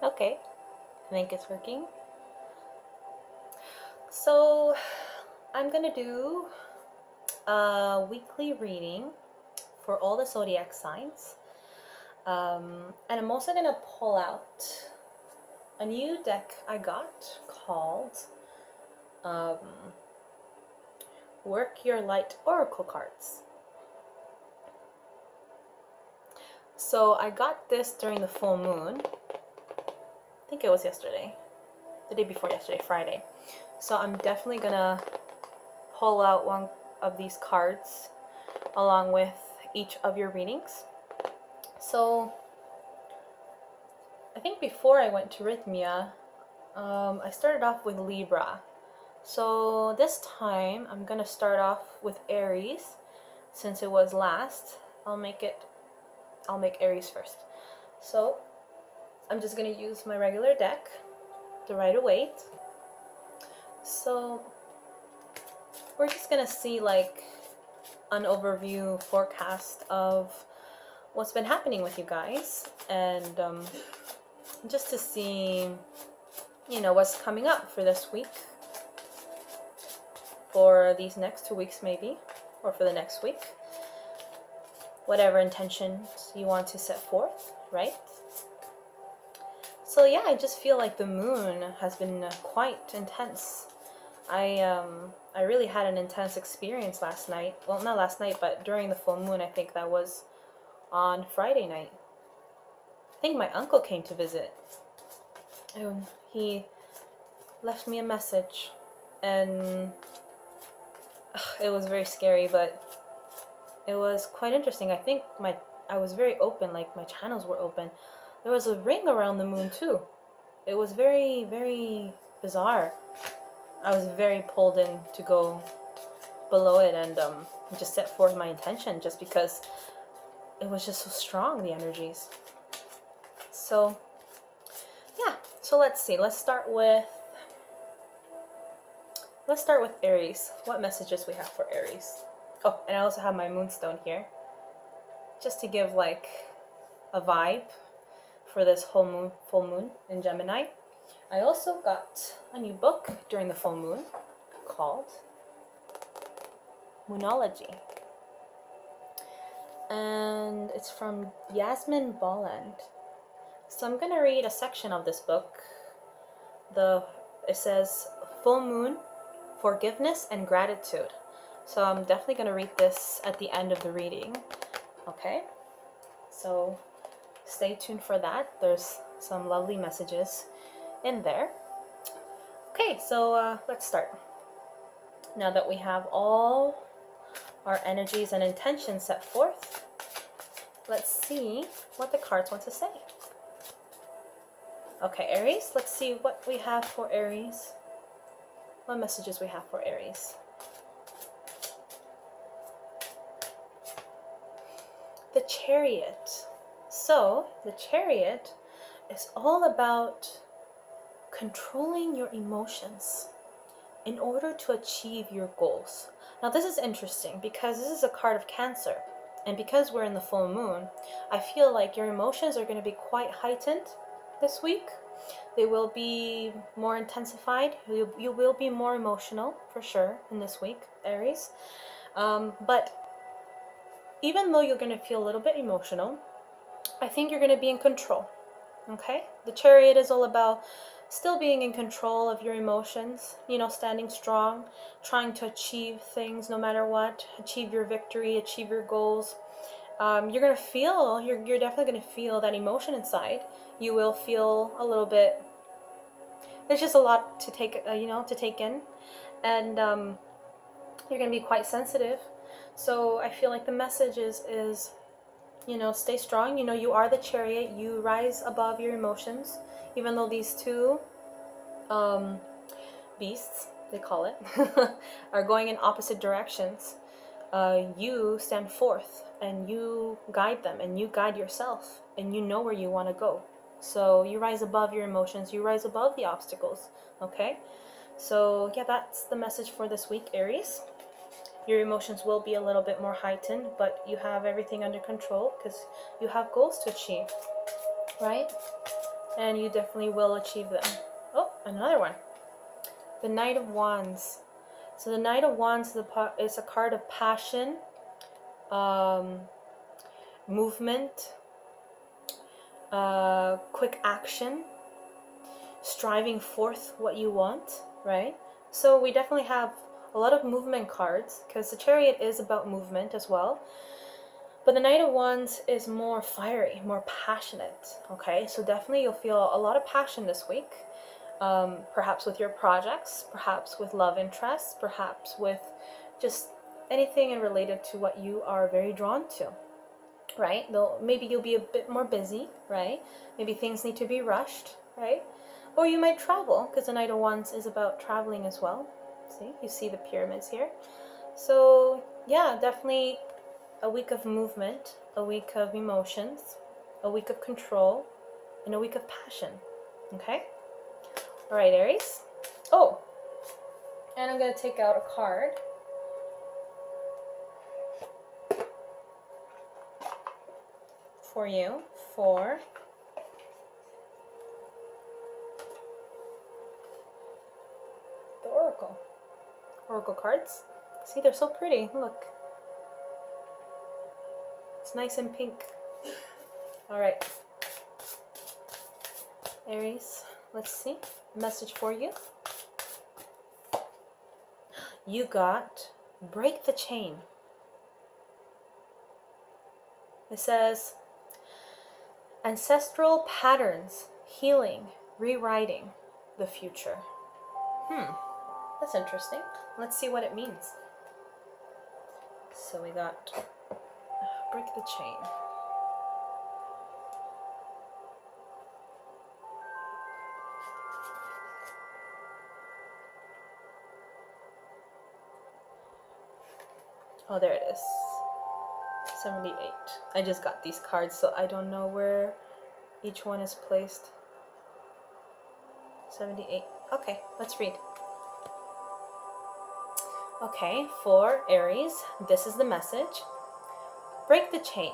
Okay, I think it's working. So I'm gonna do a weekly reading for all the zodiac signs. And I'm also gonna pull out a new deck I got called Work Your Light Oracle Cards. So I got this during the full moon. I think it was yesterday. The day before yesterday, Friday. So I'm definitely gonna pull out one of these cards along with each of your readings. So I think before I went to Rhythmia, I started off with Libra. So this time I'm gonna start off with Aries. Since it was last, I'll make Aries first. So I'm just gonna use my regular deck, the Rider-Waite. So we're just gonna see like an overview forecast of what's been happening with you guys, and just to see, you know, what's coming up for this week, for these next 2 weeks maybe, or for the next week, whatever intentions you want to set forth, right? So yeah, I just feel like the moon has been quite intense. I really had an intense experience last night. Well, not last night, but during the full moon. I think that was on Friday night. I think my uncle came to visit. And he left me a message, and it was very scary, but it was quite interesting. I think I was very open, like my channels were open. There was a ring around the moon too. It was very, very bizarre. I was very pulled in to go below it and just set forth my intention, just because it was just so strong, the energies. So yeah, so let's see. Let's start with Aries. What messages we have for Aries? Oh, and I also have my moonstone here, just to give like a vibe for this full moon in Gemini. I also got a new book during the full moon called Moonology, and it's from Yasmin Bolland. So I'm gonna read a section of this book. It says full moon, forgiveness and gratitude. So I'm definitely gonna read this at the end of the reading. Okay, so stay tuned for that. There's some lovely messages in there. Okay, so let's start. Now that we have all our energies and intentions set forth, let's see what the cards want to say. Okay, Aries, let's see what we have for Aries. What messages we have for Aries. The Chariot. So, the Chariot is all about controlling your emotions in order to achieve your goals. Now this is interesting because this is a card of Cancer, and because we're in the full moon, I feel like your emotions are going to be quite heightened this week. They will be more intensified. You will be more emotional for sure in this week, Aries. But even though you're going to feel a little bit emotional, I think you're going to be in control. Okay? The Chariot is all about still being in control of your emotions, you know, standing strong, trying to achieve things no matter what, achieve your victory, achieve your goals. You're going to feel, you're definitely going to feel that emotion inside. You will feel a little bit, there's just a lot to take, to take in. And you're going to be quite sensitive. So I feel like the message is, you know, stay strong. You know, you are the Chariot. You rise above your emotions. Even though these two beasts, they call it, are going in opposite directions, you stand forth and you guide them and you guide yourself and you know where you want to go. So you rise above your emotions. You rise above the obstacles. Okay? So yeah, that's the message for this week, Aries. Your emotions will be a little bit more heightened, but you have everything under control because you have goals to achieve, right? and you definitely will achieve them. Oh, another one. The Knight of Wands. So the Knight of Wands is a card of passion, movement, quick action, striving forth what you want, right? So we definitely have a lot of movement cards, because the Chariot is about movement as well. But the Knight of Wands is more fiery, more passionate, okay? So definitely you'll feel a lot of passion this week, perhaps with your projects, perhaps with love interests, perhaps with just anything related to what you are very drawn to, right? Though maybe you'll be a bit more busy, right? Maybe things need to be rushed, right? Or you might travel, because the Knight of Wands is about traveling as well. See, you see the pyramids here. So yeah, definitely a week of movement, a week of emotions, a week of control, and a week of passion. Okay? All right, Aries. Oh, and I'm going to take out a card. For you, for the Oracle cards. See, they're so pretty. Look. It's nice and pink. All right. Aries, let's see. Message for you. You got break the chain. It says ancestral patterns, healing, rewriting the future. That's interesting. Let's see what it means. So we got break the chain. Oh, there it is. 78. I just got these cards, so I don't know where each one is placed. 78. Okay, let's read. Okay, for Aries, this is the message. Break the chain.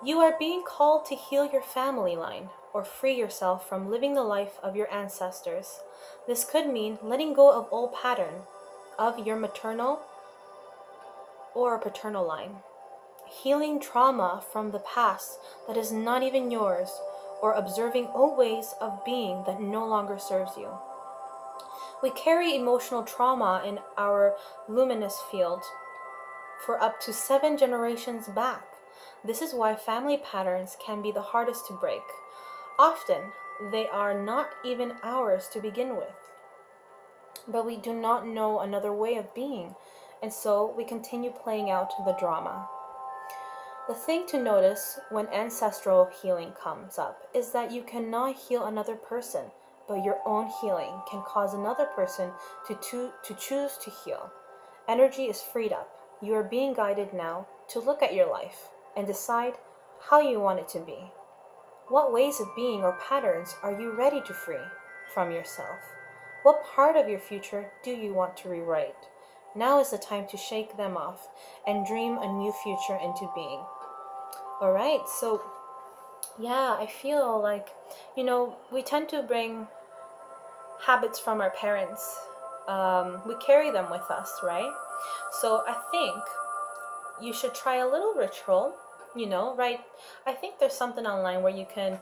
You are being called to heal your family line or free yourself from living the life of your ancestors. This could mean letting go of old pattern of your maternal or paternal line. Healing trauma from the past that is not even yours, or observing old ways of being that no longer serves you. We carry emotional trauma in our luminous field for up to 7 generations back. This is why family patterns can be the hardest to break. Often, they are not even ours to begin with. But we do not know another way of being, and so we continue playing out the drama. The thing to notice when ancestral healing comes up is that you cannot heal another person, but your own healing can cause another person to choose to heal. Energy is freed up. You are being guided now to look at your life and decide how you want it to be. What ways of being or patterns are you ready to free from yourself? What part of your future do you want to rewrite? Now is the time to shake them off and dream a new future into being. All right, so yeah, I feel like, we tend to bring habits from our parents. We carry them with us, right? So I think you should try a little ritual, right? I think there's something online where you can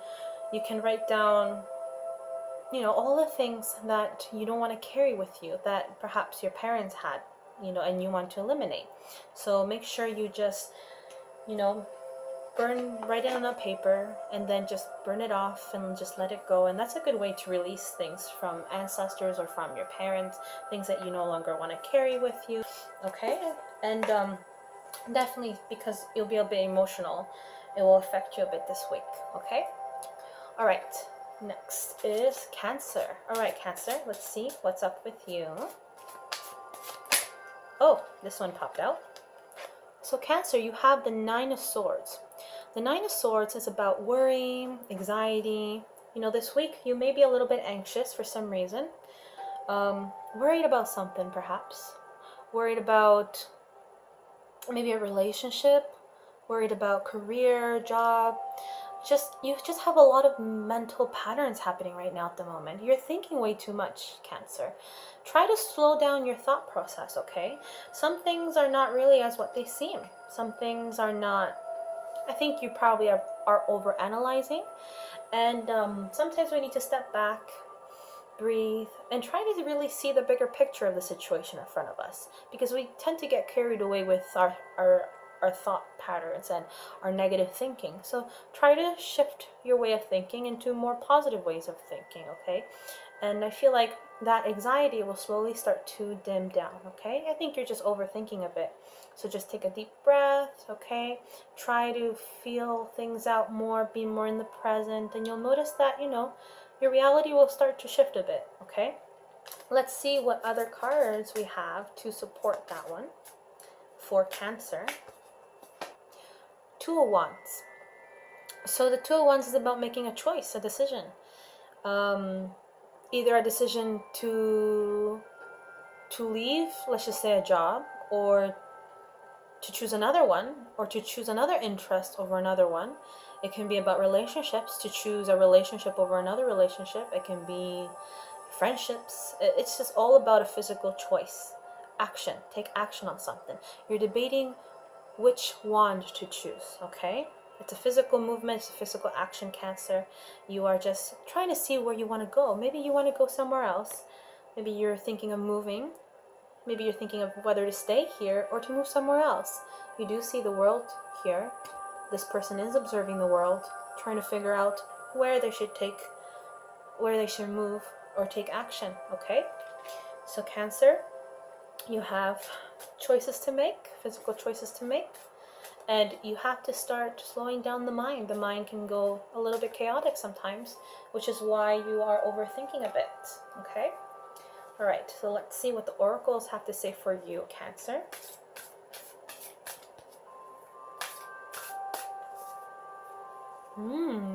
write down, all the things that you don't want to carry with you that perhaps your parents had, and you want to eliminate. So make sure you just, write it on a paper and then just burn it off and just let it go. And that's a good way to release things from ancestors or from your parents, things that you no longer want to carry with you. Okay, and definitely, because you'll be a bit emotional, it will affect you a bit this week. Okay, all right, next is Cancer. All right, Cancer, let's see what's up with you. Oh, this one popped out. So Cancer, you have the 9 of Swords. The 9 of Swords is about worry, anxiety. This week you may be a little bit anxious for some reason. Worried about something perhaps. Worried about maybe a relationship. Worried about career, job. you just have a lot of mental patterns happening right now at the moment. You're thinking way too much, Cancer. Try to slow down your thought process, okay? Some things are not really as what they seem. Some things are not. I think you probably are overanalyzing, and sometimes we need to step back, breathe, and try to really see the bigger picture of the situation in front of us, because we tend to get carried away with our thought patterns and our negative thinking. So try to shift your way of thinking into more positive ways of thinking, okay? And I feel like that anxiety will slowly start to dim down, okay? I think you're just overthinking a bit. So just take a deep breath, okay? Try to feel things out more, be more in the present, and you'll notice that, your reality will start to shift a bit, okay? Let's see what other cards we have to support that one for Cancer. Two of Wands. So the Two of Wands is about making a choice, a decision. Either a decision to leave, let's just say a job, or to choose another one, or to choose another interest over another one. It can be about relationships, to choose a relationship over another relationship. It can be friendships. It's just all about a physical choice. Action. Take action on something. You're debating which wand to choose, okay? It's a physical movement, it's a physical action, Cancer. You are just trying to see where you want to go. Maybe you want to go somewhere else. Maybe you're thinking of moving. Maybe you're thinking of whether to stay here or to move somewhere else. You do see the world here. This person is observing the world, trying to figure out where they should move or take action, okay? So Cancer, you have choices to make, physical choices to make, and you have to start slowing down the mind. The mind can go a little bit chaotic sometimes, which is why you are overthinking a bit, okay? All right, so let's see what the oracles have to say for you, Cancer.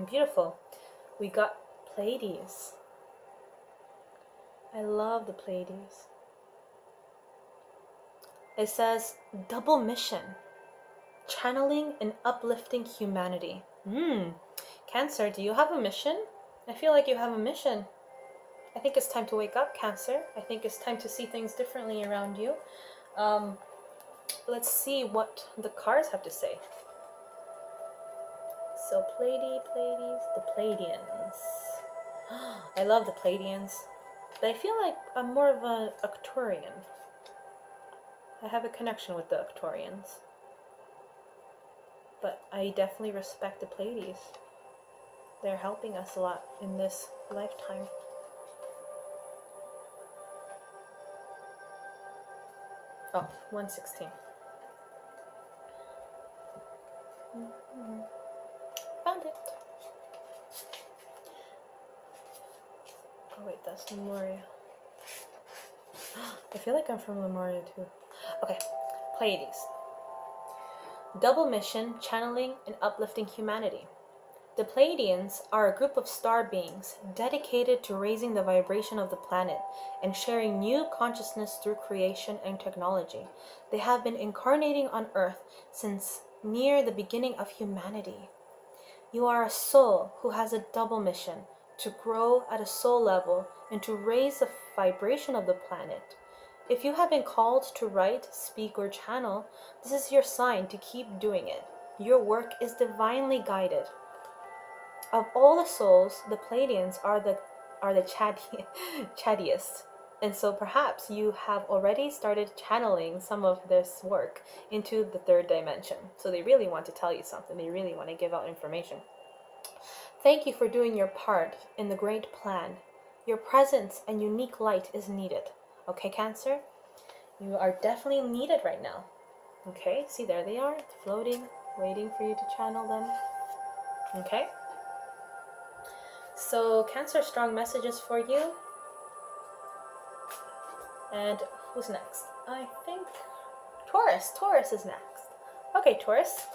Beautiful. We got Pleiades. I love the Pleiades. It says double mission, channeling and uplifting humanity. Cancer, do you have a mission? I feel like you have a mission. I think it's time to wake up, Cancer. I think it's time to see things differently around you. Let's see what the cards have to say. So Pleiades, the Pleiadians. I love the Pleiadians. But I feel like I'm more of an Arcturian. I have a connection with the Arcturians. But I definitely respect the Pleiades. They're helping us a lot in this lifetime. Oh, 116. Found it. Oh wait, that's Lemuria. I feel like I'm from Lemuria too. Okay, Pleiades. Double mission, channeling and uplifting humanity. The Pleiadians are a group of star beings dedicated to raising the vibration of the planet and sharing new consciousness through creation and technology. They have been incarnating on Earth since near the beginning of humanity. You are a soul who has a double mission, to grow at a soul level and to raise the vibration of the planet. If you have been called to write, speak, or channel, this is your sign to keep doing it. Your work is divinely guided. Of all the souls, the Pleiadians are the chattiest, and so perhaps you have already started channeling some of this work into the third dimension. So they really want to tell you something. They really want to give out information. Thank you for doing your part in the great plan. Your presence and unique light is needed. Okay, Cancer? You are definitely needed right now. Okay, see, there they are, floating, waiting for you to channel them. Okay? So, Cancer, strong messages for you. And who's next? I think Taurus. Taurus is next. Okay, Taurus.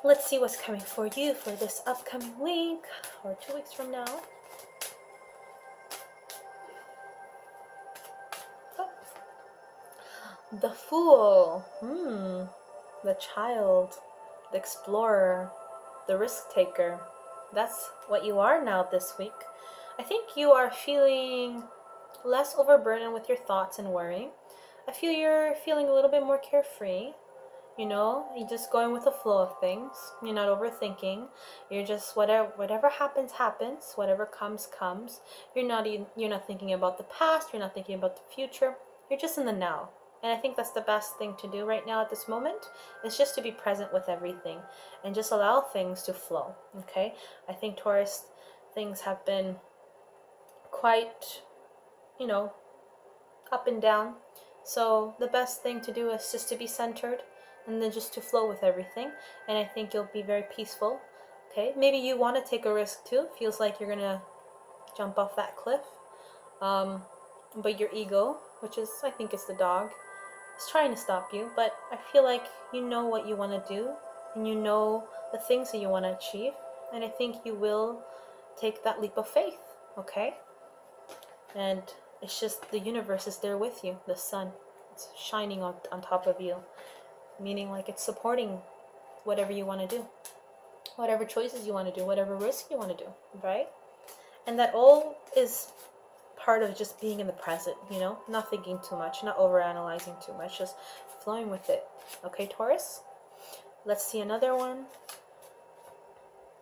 Let's see what's coming for you for this upcoming week or 2 weeks from now. Oh. The Fool. The Child. The Explorer. the risk taker. That's what you are now this week. I think you are feeling less overburdened with your thoughts and worrying. I feel you're feeling a little bit more carefree. You know, you're just going with the flow of things. You're not overthinking. You're just whatever happens happens. Whatever comes comes. You're not thinking about the past. You're not thinking about the future. You're just in the now. And I think that's the best thing to do right now at this moment, is just to be present with everything and just allow things to flow. Okay? I think Taurus, things have been quite, you know, up and down. So the best thing to do is just to be centered and then just to flow with everything. And I think you'll be very peaceful. Okay? Maybe you want to take a risk too. Feels like you're going to jump off that cliff. But your ego, which is, I think it's the dog, is trying to stop you. But I feel like you know what you want to do and you know the things that you want to achieve. And I think you will take that leap of faith. Okay? And it's just the universe is there with you. The sun, it's shining on top of you. Meaning like it's supporting whatever you want to do. Whatever choices you want to do. Whatever risk you want to do. Right? And that all is part of just being in the present, you know? Not thinking too much. Not overanalyzing too much. Just flowing with it. Okay, Taurus? Let's see another one.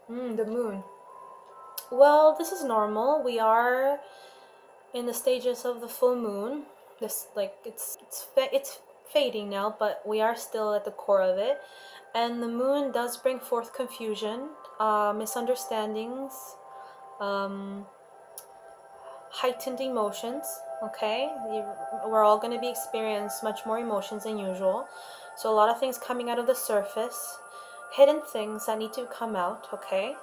The moon. Well, this is normal. We are in the stages of the full moon. This, like, it's fading now, but we are still at the core of it. And the moon does bring forth confusion, misunderstandings, heightened emotions. Okay, we're all going to be experiencing much more emotions than usual. So a lot of things coming out of the surface, hidden things that need to come out. Okay,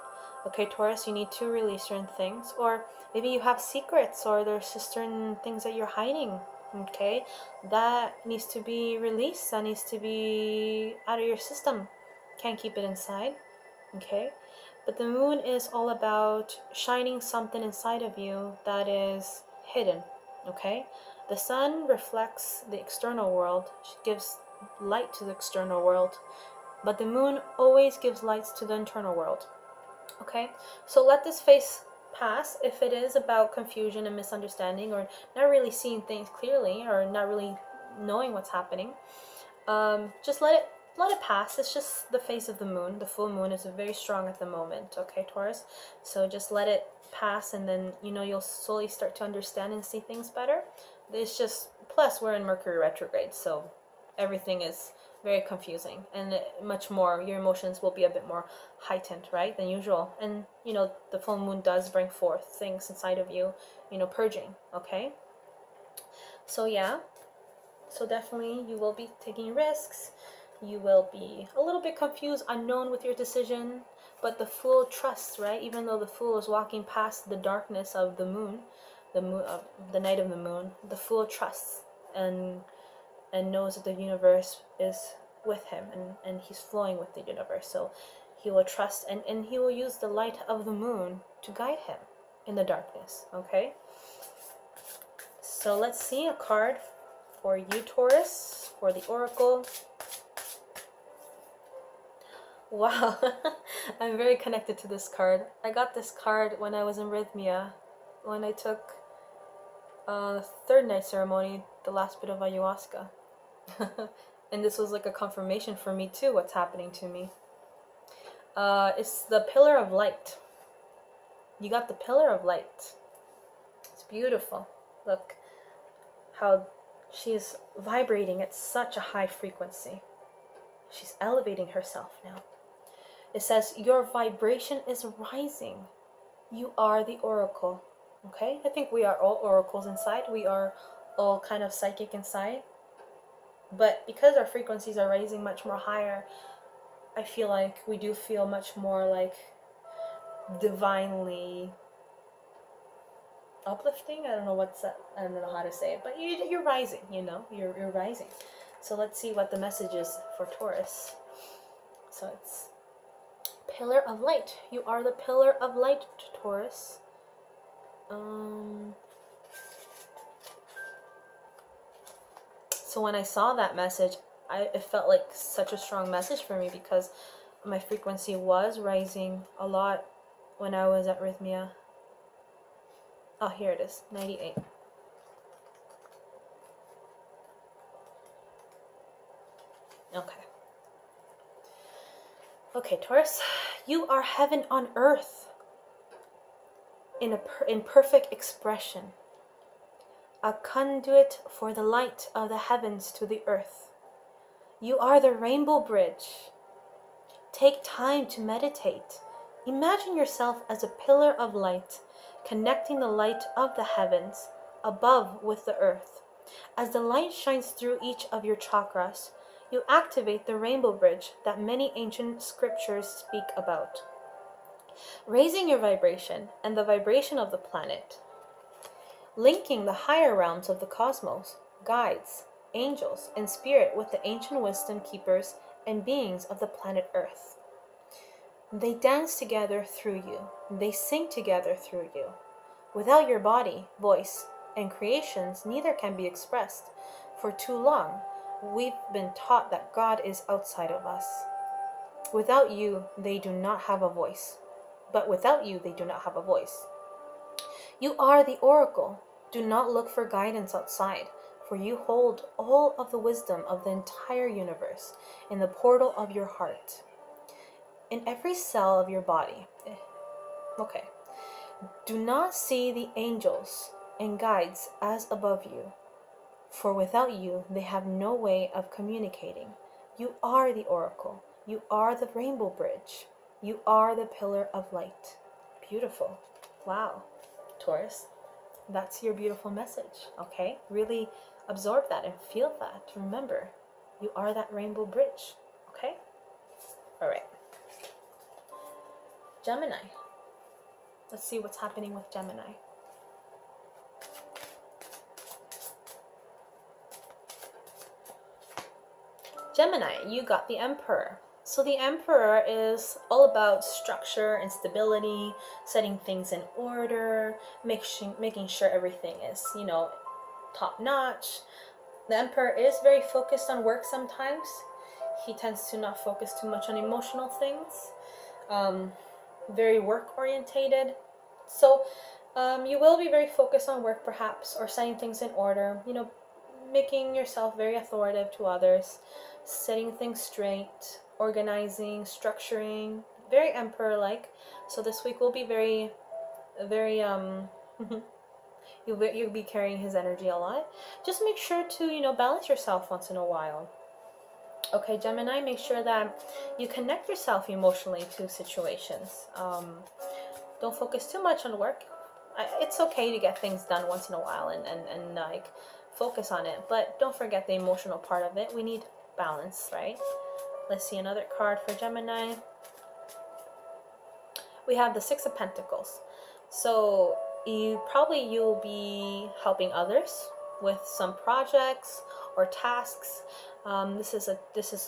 Taurus, you need to release certain things, or maybe you have secrets, or there's just certain things that you're hiding. Okay, that needs to be released. That needs to be out of your system. Can't keep it inside. Okay, but the moon is all about shining something inside of you that is hidden. Okay, the sun reflects the external world. It gives light to the external world, but the moon always gives lights to the internal world. Okay, so let this phase pass. If it is about confusion and misunderstanding, or not really seeing things clearly, or not really knowing what's happening, just let it pass. It's just the phase of the moon. The full moon is very strong at the moment. Okay, Taurus, so just let it pass, and then you'll slowly start to understand and see things better. It's just, plus we're in Mercury retrograde, so everything is very confusing, and much more, your emotions will be a bit more heightened, right, than usual. And the full moon does bring forth things inside of you, purging. Okay, so yeah, so definitely you will be taking risks. You will be a little bit confused, unknown with your decision, but the Fool trusts, right? Even though the Fool is walking past the darkness of the moon, the night of the moon, the Fool trusts and knows that the universe is with him, and he's flowing with the universe. So he will trust, and he will use the light of the moon to guide him in the darkness. Okay, so let's see a card for you, Taurus, for the oracle. Wow, I'm very connected to this card. I got this card when I was in Rhythmia, when I took the third night ceremony, the last bit of ayahuasca. And this was like a confirmation for me too, what's happening to me. It's the Pillar of Light. You got the Pillar of Light. It's beautiful. Look how she's vibrating at such a high frequency. She's elevating herself now. It says, your vibration is rising. You are the oracle. Okay? I think we are all oracles inside. We are all kind of psychic inside. But because our frequencies are rising much more higher, I feel like we do feel much more like divinely uplifting. I don't know what's that. I don't know how to say it. But you're rising, You're rising. So let's see what the message is for Taurus. So it's Pillar of Light. You are the Pillar of Light, Taurus. So when I saw that message, it felt like such a strong message for me, because my frequency was rising a lot when I was at Rhythmia. Oh, here it is, 98. Okay. Okay, Taurus, you are heaven on earth in perfect expression, a conduit for the light of the heavens to the earth. You are the rainbow bridge. Take time to meditate. Imagine yourself as a pillar of light, connecting the light of the heavens above with the earth. As the light shines through each of your chakras, you activate the rainbow bridge that many ancient scriptures speak about, raising your vibration and the vibration of the planet, linking the higher realms of the cosmos, guides, angels, and spirit with the ancient wisdom keepers and beings of the planet Earth. They dance together through you. They sing together through you. Without your body, voice, and creations, neither can be expressed. For too long, we've been taught that God is outside of us. Without you, they do not have a voice. But without you, they do not have a voice. You are the oracle. Do not look for guidance outside, for you hold all of the wisdom of the entire universe in the portal of your heart, in every cell of your body. Okay. Do not see the angels and guides as above you, for without you, they have no way of communicating. You are the oracle. You are the rainbow bridge. You are the pillar of light. Beautiful. Wow. Taurus, that's your beautiful message, okay? Really absorb that and feel that. Remember, you are that rainbow bridge, okay? All right. Gemini. Let's see what's happening with Gemini. Gemini, you got the Emperor. So the Emperor is all about structure and stability, setting things in order, making sure everything is, top notch. The Emperor is very focused on work sometimes. He tends to not focus too much on emotional things. Very work orientated. So you will be very focused on work perhaps, or setting things in order, making yourself very authoritative to others, setting things straight, organizing, structuring, very Emperor-like. So this week will be very, very, you'll be carrying his energy a lot. Just make sure to, balance yourself once in a while. Okay, Gemini, make sure that you connect yourself emotionally to situations. Don't focus too much on work. It's okay to get things done once in a while and like focus on it, but don't forget the emotional part of it. We need balance, right? Let's see another card for Gemini. We have the Six of Pentacles. So you'll be helping others with some projects or tasks. This is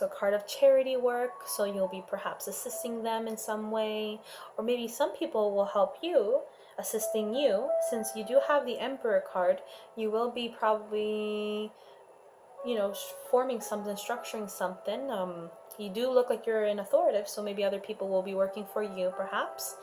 a card of charity work, so you'll be perhaps assisting them in some way, or maybe some people will help you, assisting you. Since you do have the Emperor card, you will be probably, forming something, structuring something. You do look like you're an authoritative, so maybe other people will be working for you, perhaps,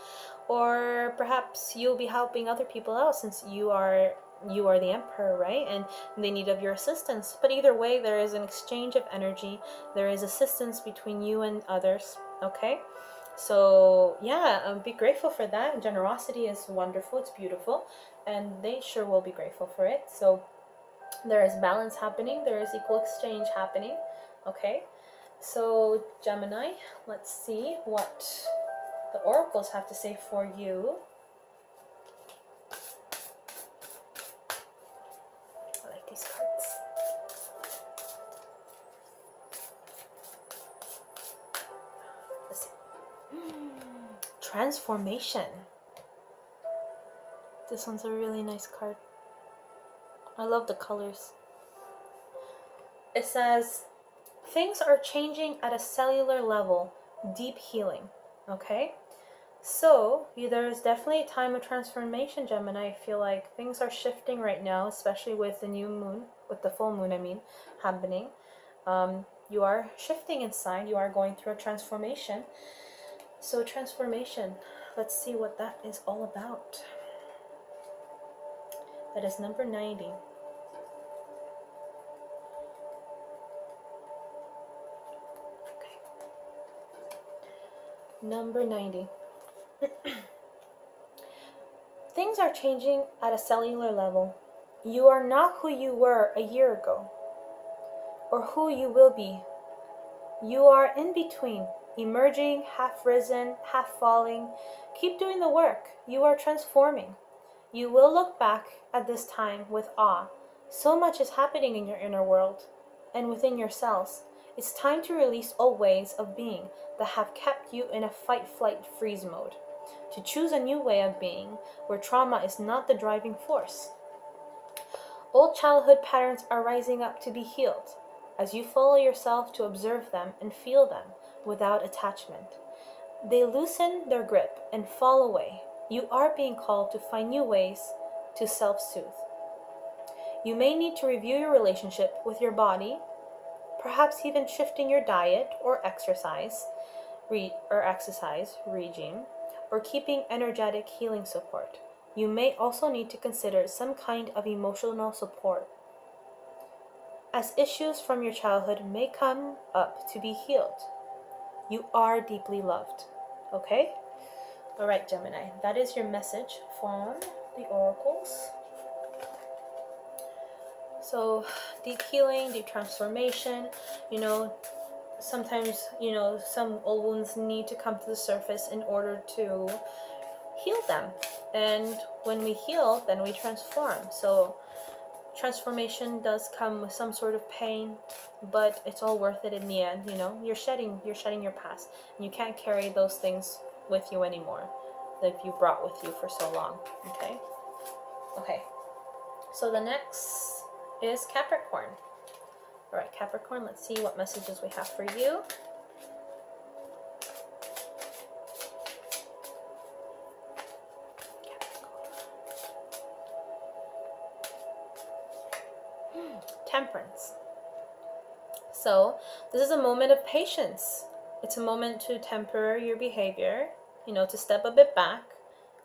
or perhaps you'll be helping other people out since you are the Emperor, right? And they need of your assistance. But either way, there is an exchange of energy. There is assistance between you and others, okay? So yeah, be grateful for that. Generosity is wonderful. It's beautiful, and they sure will be grateful for it. So there is balance happening. There is equal exchange happening, okay? So Gemini, let's see what the oracles have to say for you. I like these cards. Let's see. Transformation. This one's a really nice card. I love the colors. It says, things are changing at a cellular level, deep healing, okay? So there's definitely a time of transformation, Gemini. I feel like things are shifting right now, especially with the new moon, with the full moon, happening. You are shifting inside. You are going through a transformation. So transformation, let's see what that is all about. That is number 90. Okay. Number 90. Things are changing at a cellular level. You are not who you were a year ago, or who you will be. You are in between, emerging, half risen, half falling. Keep doing the work. You are transforming. You will look back at this time with awe. So much is happening in your inner world and within your cells. It's time to release old ways of being that have kept you in a fight, flight, freeze mode. To choose a new way of being where trauma is not the driving force. Old childhood patterns are rising up to be healed as you follow yourself to observe them and feel them without attachment. They loosen their grip and fall away. You are being called to find new ways to self-soothe. You may need to review your relationship with your body, perhaps even shifting your diet or exercise regime, or keeping energetic healing support. You may also need to consider some kind of emotional support, as issues from your childhood may come up to be healed. You are deeply loved. Okay? All right, Gemini, that is your message from the oracles. So, deep healing, deep transformation, sometimes, some old wounds need to come to the surface in order to heal them. And when we heal, then we transform. So, transformation does come with some sort of pain, but it's all worth it in the end. You're shedding your past, and you can't carry those things with you anymore that you brought with you for so long. Okay, so the next is Capricorn. All right, Capricorn, let's see what messages we have for you. Temperance. So this is a moment of patience. It's a moment to temper your behavior, to step a bit back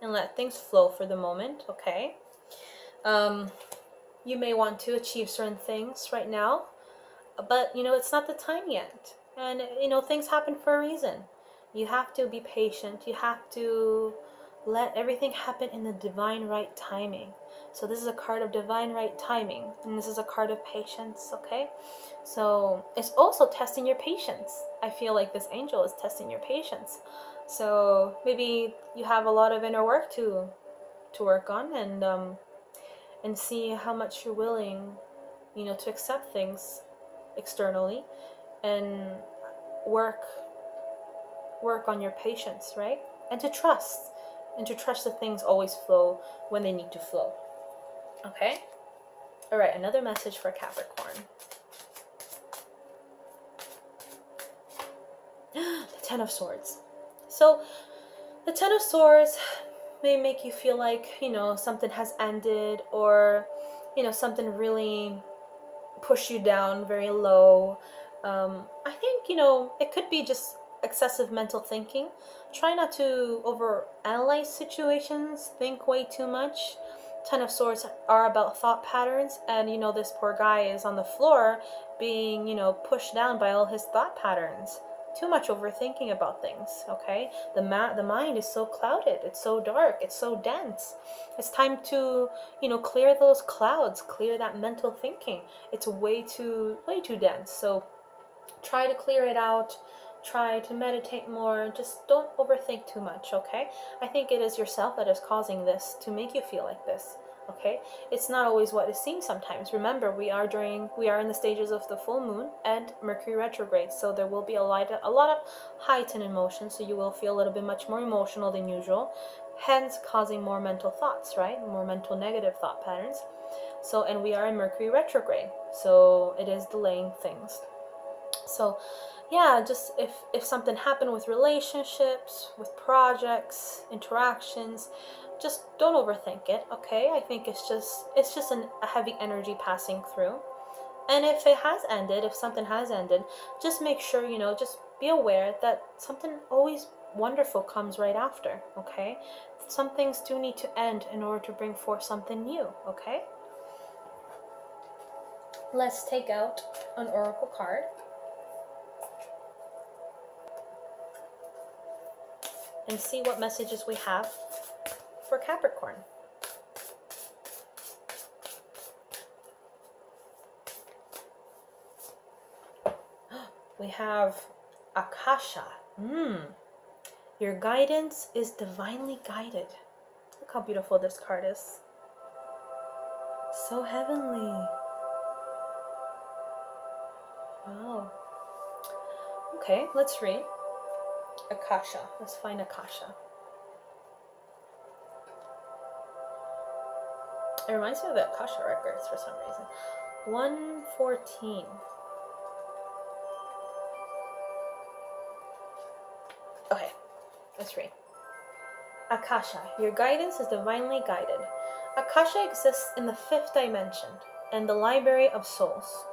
and let things flow for the moment. Okay. You may want to achieve certain things right now, but it's not the time yet. And things happen for a reason. You have to be patient. You have to let everything happen in the divine right timing. So this is a card of divine right timing, and this is a card of patience. Okay, so it's also testing your patience. I feel like this angel is testing your patience. So maybe you have a lot of inner work to work on, and see how much you're willing, to accept things externally, and work on your patience, right? And to trust that things always flow when they need to flow. Okay? All right, another message for Capricorn. The Ten of Swords. So, the Ten of Swords may make you feel like, something has ended, or, something really pushed you down very low. I think, it could be just excessive mental thinking. Try not to overanalyze situations, think way too much. Ten of Swords are about thought patterns, and this poor guy is on the floor being pushed down by all his thought patterns. Too much overthinking about things. Okay, the mind is so clouded, it's so dark, it's so dense. It's time to clear those clouds, clear that mental thinking. It's way too dense. So try to clear it out. Try to meditate more. Just don't overthink too much, okay? I think it is yourself that is causing this to make you feel like this, okay? It's not always what it seems sometimes. Remember, we are in the stages of the full moon and Mercury retrograde, so there will be a lot of heightened emotion, so you will feel a little bit much more emotional than usual, hence causing more mental thoughts, right? More mental negative thought patterns. So, and we are in Mercury retrograde, so it is delaying things. So yeah, just if something happened with relationships, with projects, interactions, just don't overthink it, okay? I think it's just a heavy energy passing through. And if it has ended, if something has ended, just make sure, just be aware that something always wonderful comes right after, okay? Some things do need to end in order to bring forth something new, okay? Let's take out an oracle card and see what messages we have for Capricorn. We have Akasha. Your guidance is divinely guided. Look how beautiful this card is. So heavenly. Wow. Okay, let's read Akasha. Let's find Akasha. It reminds me of the Akasha records for some reason. 114. Okay, let's read. Akasha, your guidance is divinely guided. Akasha exists in the 5th dimension and the library of souls.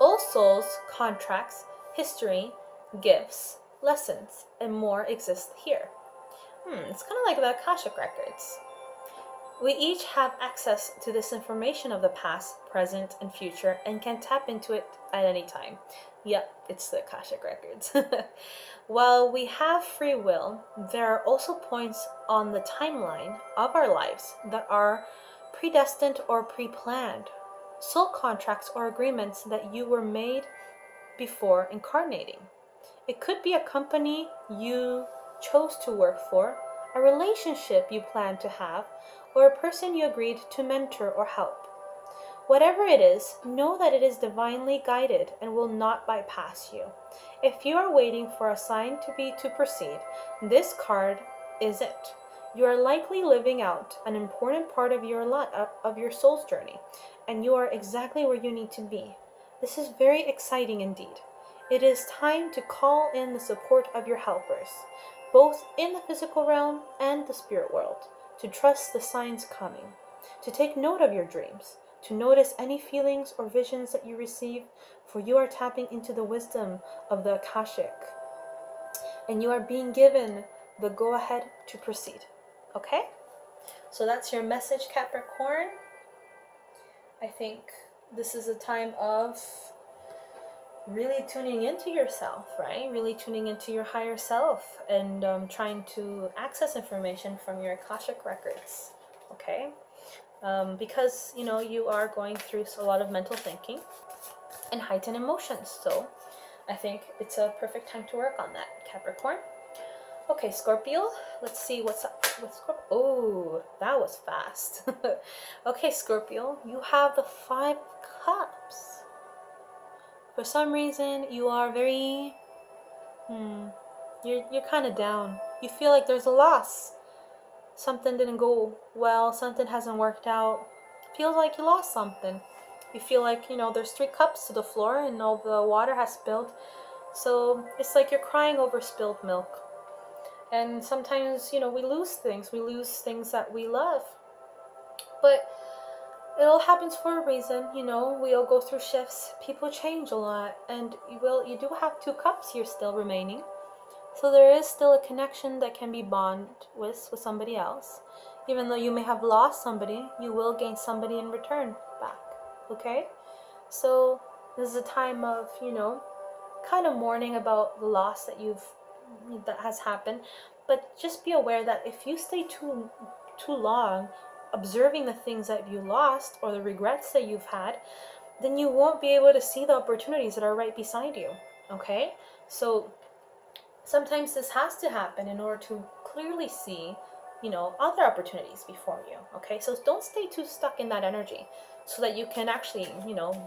All souls, contracts, history, gifts, lessons, and more exist here. It's kind of like the Akashic records. We each have access to this information of the past, present, and future and can tap into it at any time. Yep, it's the Akashic records. While we have free will, there are also points on the timeline of our lives that are predestined or pre-planned. Soul contracts or agreements that you were made before incarnating. It could be a company you chose to work for, a relationship you plan to have, or a person you agreed to mentor or help. Whatever it is, know that it is divinely guided and will not bypass you. If you are waiting for a sign to proceed, this card is it. You are likely living out an important part of your soul's journey, and you are exactly where you need to be. This is very exciting indeed. It is time to call in the support of your helpers, both in the physical realm and the spirit world, to trust the signs coming, to take note of your dreams, to notice any feelings or visions that you receive, for you are tapping into the wisdom of the Akashic, and you are being given the go-ahead to proceed. Okay? So that's your message, Capricorn. I think this is a time of really tuning into yourself, right? Really tuning into your higher self and trying to access information from your Akashic records, okay? Because, you are going through a lot of mental thinking and heightened emotions. So I think it's a perfect time to work on that, Capricorn. Okay, Scorpio, let's see what's up with Scorpio. Oh, that was fast. Okay, Scorpio, you have the 5 of Cups. For some reason, you are very, you're kind of down. You feel like there's a loss. Something didn't go well, something hasn't worked out. Feels like you lost something. You feel like, there's 3 cups to the floor and all the water has spilled. So it's like you're crying over spilled milk. And sometimes, we lose things. We lose things that we love. But it all happens for a reason, we all go through shifts. People change a lot. And you do have 2 cups here still remaining. So there is still a connection that can be bonded with somebody else. Even though you may have lost somebody, you will gain somebody in return back. Okay? So this is a time of, kind of mourning about the loss that has happened. But just be aware that if you stay too long observing the things that you lost or the regrets that you've had, then you won't be able to see the opportunities that are right beside you. Okay? So sometimes this has to happen in order to clearly see, other opportunities before you. Okay? So don't stay too stuck in that energy so that you can actually,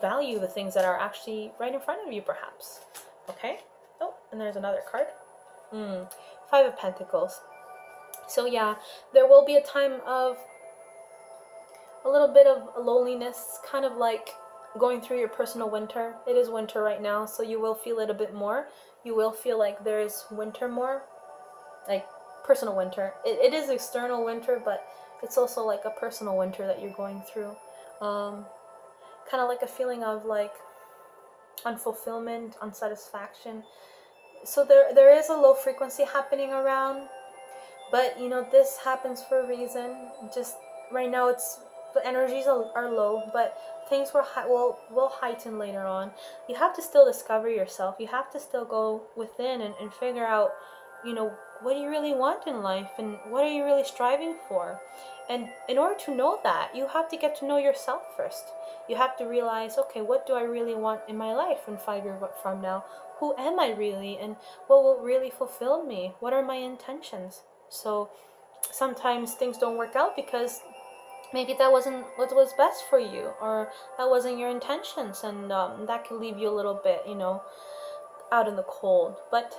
value the things that are actually right in front of you, perhaps. Okay? Oh, and there's another card. 5 of Pentacles. So yeah, there will be a time of a little bit of loneliness, kind of like going through your personal winter. It is winter right now, so you will feel it a bit more. You will feel like there is winter more, like personal winter. It is external winter, but it's also like a personal winter that you're going through. kind of like a feeling of like unfulfillment, unsatisfaction. So there is a low frequency happening around, but you know, this happens for a reason. Just right now, it's the energies are low, but things will heighten later on. You have to still discover yourself. You have to still go within and figure out, you know, what do you really want in life, and what are you really striving for. And in order to know that, you have to get to know yourself first. You have to realize, okay, what do I really want in my life in 5 years from now? Who am I really, and what will really fulfill me? What are my intentions? So sometimes things don't work out because maybe that wasn't what was best for you, or that wasn't your intentions, and that can leave you a little bit, you know, out in the cold. But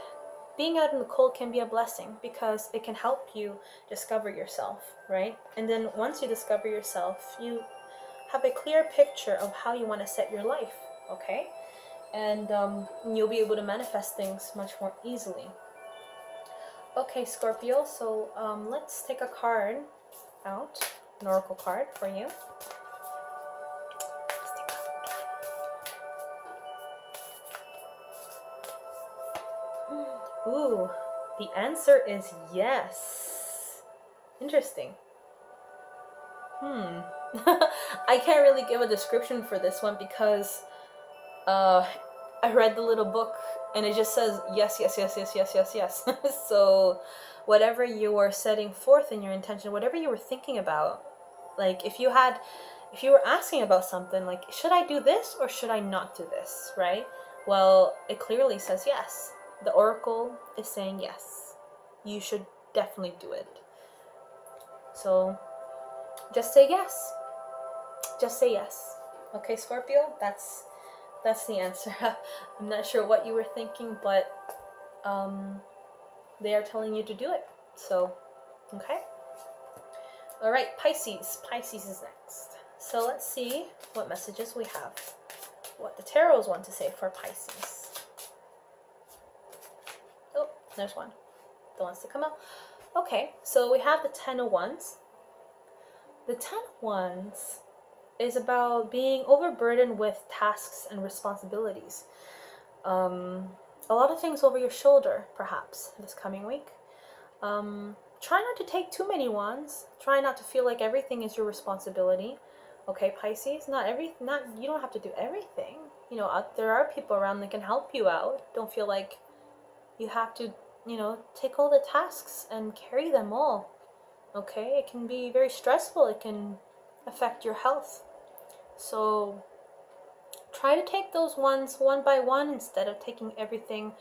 being out in the cold can be a blessing because it can help you discover yourself, right? And then once you discover yourself, you have a clear picture of how you want to set your life, okay? And you'll be able to manifest things much more easily. Okay, Scorpio, so let's take a card out, an oracle card for you. Ooh, the answer is yes. Interesting. I can't really give a description for this one because I read the little book and it just says yes, yes, yes, yes, yes, yes, yes. So whatever you are setting forth in your intention, whatever you were thinking about, like if you were asking about something like, should I do this or should I not do this, right? Well, it clearly says yes. The oracle is saying yes. You should definitely do it. So just say yes. Just say yes. Okay, Scorpio? That's the answer. I'm not sure what you were thinking, but they are telling you to do it. So, okay. All right, Pisces. Pisces is next. So let's see what messages we have. What the tarots want to say for Pisces. Oh, there's one that wants to come out. Okay, so we have the Ten of Wands. The Ten of Wands is about being overburdened with tasks and responsibilities. A lot of things over your shoulder, perhaps, this coming week. Try not to take too many wands. Try not to feel like everything is your responsibility. Okay, Pisces, you don't have to do everything. You know, there are people around that can help you out. Don't feel like you have to, you know, take all the tasks and carry them all. Okay, it can be very stressful. It can affect your health. So try to take those ones one by one instead of taking everything,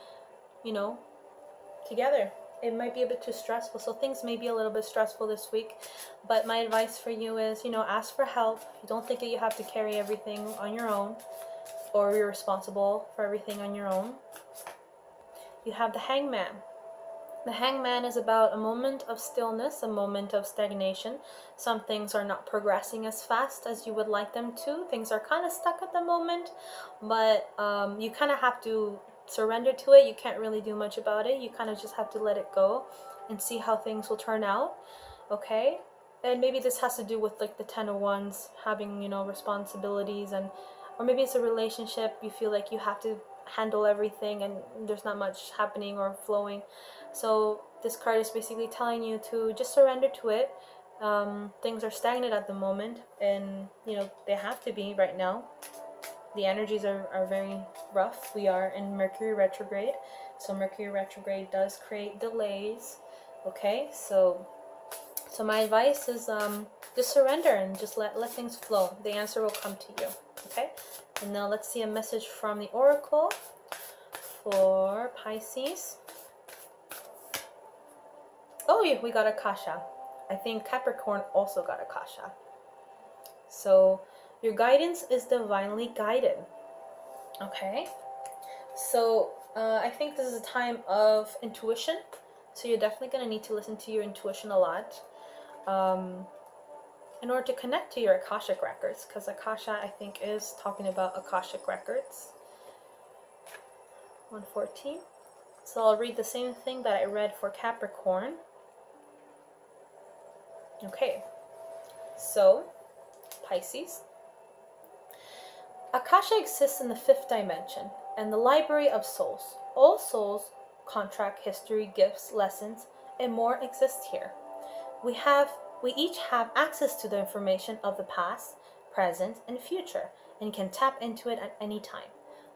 you know, together. It might be a bit too stressful, so things may be a little bit stressful this week, but my advice for you is, you know, ask for help. You don't think that you have to carry everything on your own, or you're responsible for everything on your own. You have the Hangman. The Hangman is about a moment of stillness, a moment of stagnation. Some things are not progressing as fast as you would like them to. Things are kind of stuck at the moment, but you kind of have to surrender to it. You can't really do much about it. You kind of just have to let it go and see how things will turn out. Okay? And maybe this has to do with like the Ten of Wands, having, you know, responsibilities, and or maybe it's a relationship. You feel like you have to handle everything and there's not much happening or flowing. So this card is basically telling you to just surrender to it. Things are stagnant at the moment, and you know, they have to be right now. The energies are very rough. We are in Mercury retrograde, so Mercury retrograde does create delays. Okay, so my advice is just surrender and just let things flow. The answer will come to you. Okay, and now let's see a message from the oracle for Pisces. Oh yeah, we got Akasha. I think Capricorn also got Akasha. So your guidance is divinely guided. Okay, so I think this is a time of intuition. So you're definitely going to need to listen to your intuition a lot in order to connect to your Akashic records, because Akasha, I think, is talking about Akashic records. 114. So I'll read the same thing that I read for Capricorn. Okay, so Pisces, Akasha exists in the 5th dimension and the library of souls. All souls, contract, history, gifts, lessons, and more exist here. We each have access to the information of the past, present, and future, and can tap into it at any time.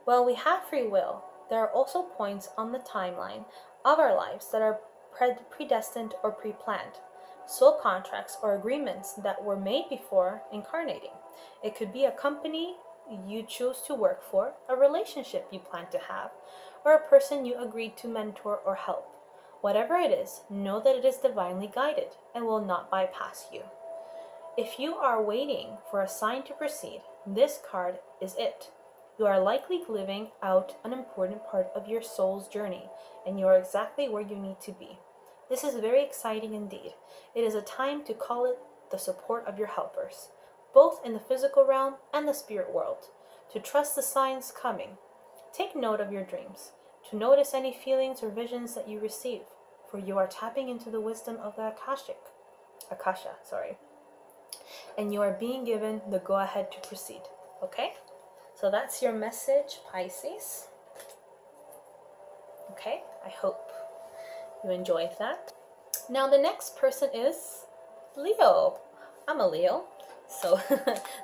While we have free will, there are also points on the timeline of our lives that are predestined or pre-planned. Soul contracts or agreements that were made before incarnating. It could be a company you choose to work for, a relationship you plan to have, or a person you agreed to mentor or help. Whatever it is, know that it is divinely guided and will not bypass you. If you are waiting for a sign to proceed, this card is it. You are likely living out an important part of your soul's journey, and you are exactly where you need to be. This is very exciting indeed. It is a time to call it the support of your helpers, both in the physical realm and the spirit world, to trust the signs coming. Take note of your dreams, to notice any feelings or visions that you receive, for you are tapping into the wisdom of the Akasha, and you are being given the go-ahead to proceed. Okay? So that's your message, Pisces. Okay? I hope you enjoyed that. Now the next person is Leo. I'm a Leo, so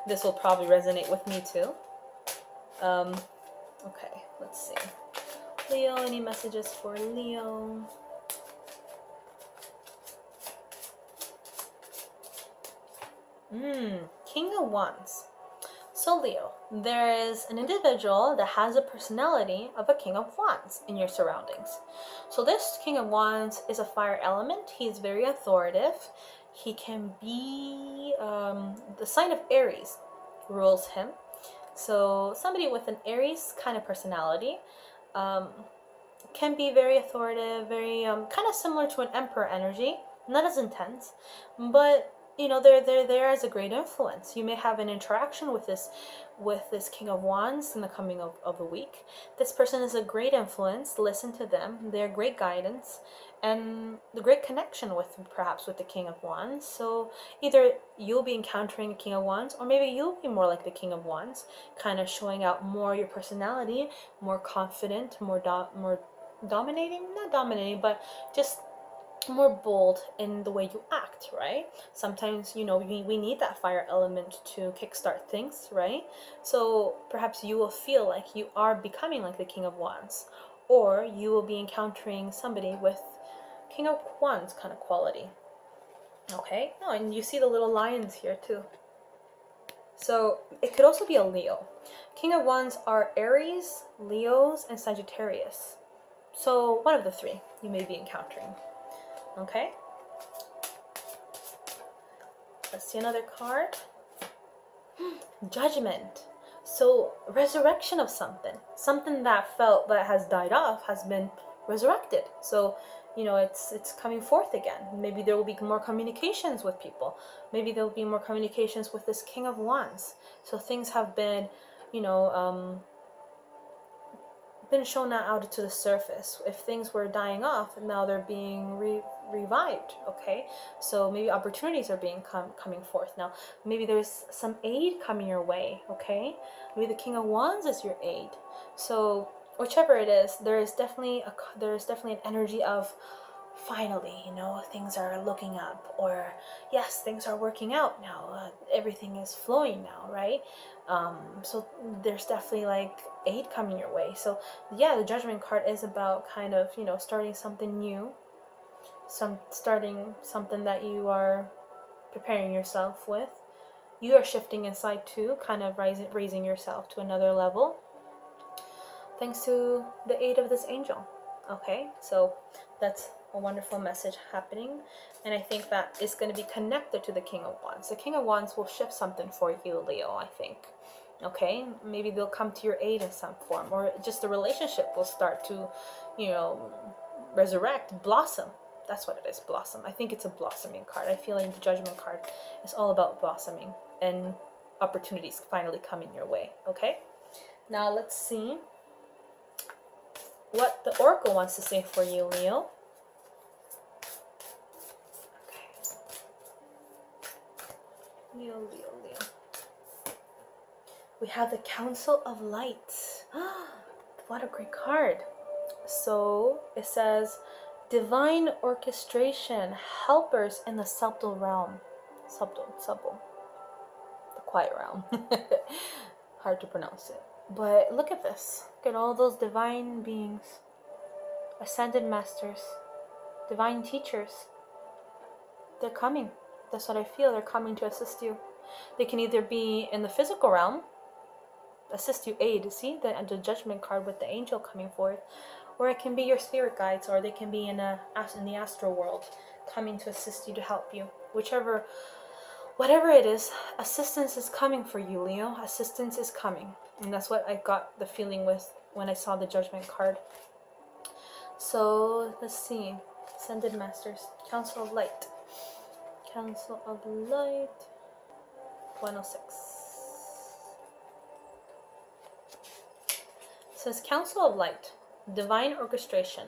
this will probably resonate with me too. Okay, let's see. Leo, any messages for Leo? King of Wands. So Leo, there is an individual that has a personality of a King of Wands in your surroundings. So this King of Wands is a fire element. He's very authoritative. He can be, the sign of Aries rules him. So somebody with an Aries kind of personality can be very authoritative, very kind of similar to an Emperor energy, not as intense, but you know, they're there as a great influence. You may have an interaction with this King of Wands in the coming of a week. This person is a great influence. Listen to them. They're great guidance and the great connection with perhaps with the King of Wands. So either you'll be encountering a King of Wands, or maybe you'll be more like the King of Wands, kind of showing out more your personality, more confident, more dominating, not dominating, but just more bold in the way you act, right? Sometimes, you know, we need that fire element to kickstart things, right? So perhaps you will feel like you are becoming like the King of Wands, or you will be encountering somebody with King of Wands kind of quality. Okay? Oh, and you see the little lions here too. So it could also be a Leo. King of Wands are Aries, Leos, and Sagittarius. So one of the three you may be encountering. Okay, let's see another card. Judgment. So resurrection of something that has died off has been resurrected. So you know, it's coming forth again. Maybe there will be more communications with people. Maybe there will be more communications with this King of Wands. So things have been, you know, been shown out to the surface. If things were dying off, now they're being revived. Okay, so maybe opportunities are being coming forth now. Maybe there's some aid coming your way. Okay, maybe the King of Wands is your aid. So whichever it is, there is definitely an energy of finally, you know, things are looking up, or yes, things are working out now. Everything is flowing now, right? So there's definitely like aid coming your way. So yeah, the Judgment card is about kind of, you know, starting something new, starting something that you are preparing yourself with. You are shifting inside too, kind of raising yourself to another level, thanks to the aid of this angel. Okay, so that's a wonderful message happening, and I think that is going to be connected to the King of Wands. The King of Wands will shift something for you, Leo, I think. Okay, maybe they'll come to your aid in some form, or just the relationship will start to, you know, resurrect, blossom. That's what it is, blossom. I think it's a blossoming card. I feel like the Judgment card is all about blossoming and opportunities finally coming your way. Okay, now let's see what the Oracle wants to say for you, Leo. Okay. Leo. We have the Council of Light. What a great card. So it says, divine orchestration, helpers in the subtle realm. Subtle. The quiet realm. Hard to pronounce it. But look at this. Look at all those divine beings, ascended masters, divine teachers. They're coming. That's what I feel. They're coming to assist you. They can either be in the physical realm, assist you, aid. See the judgment card with the angel coming forth, or it can be your spirit guides, or they can be in the astral world, coming to assist you, to help you. Whatever it is, assistance is coming for you, Leo. Assistance is coming, and that's what I got the feeling with when I saw the judgment card. So let's see. Ascended Masters, Council of Light. Council of Light, 106. It says, Council of Light, divine orchestration,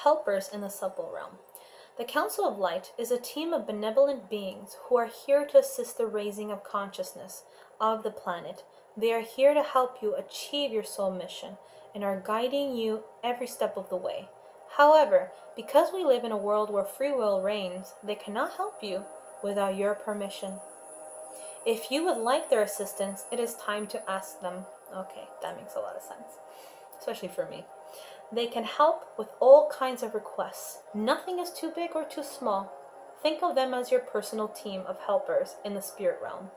helpers in the subtle realm. The Council of Light is a team of benevolent beings who are here to assist the raising of consciousness of the planet. They are here to help you achieve your soul mission and are guiding you every step of the way. However, because we live in a world where free will reigns, they cannot help you without your permission. If you would like their assistance, it is time to ask them. Okay, that makes a lot of sense, especially for me. They can help with all kinds of requests. Nothing is too big or too small. Think of them as your personal team of helpers in the spirit realm.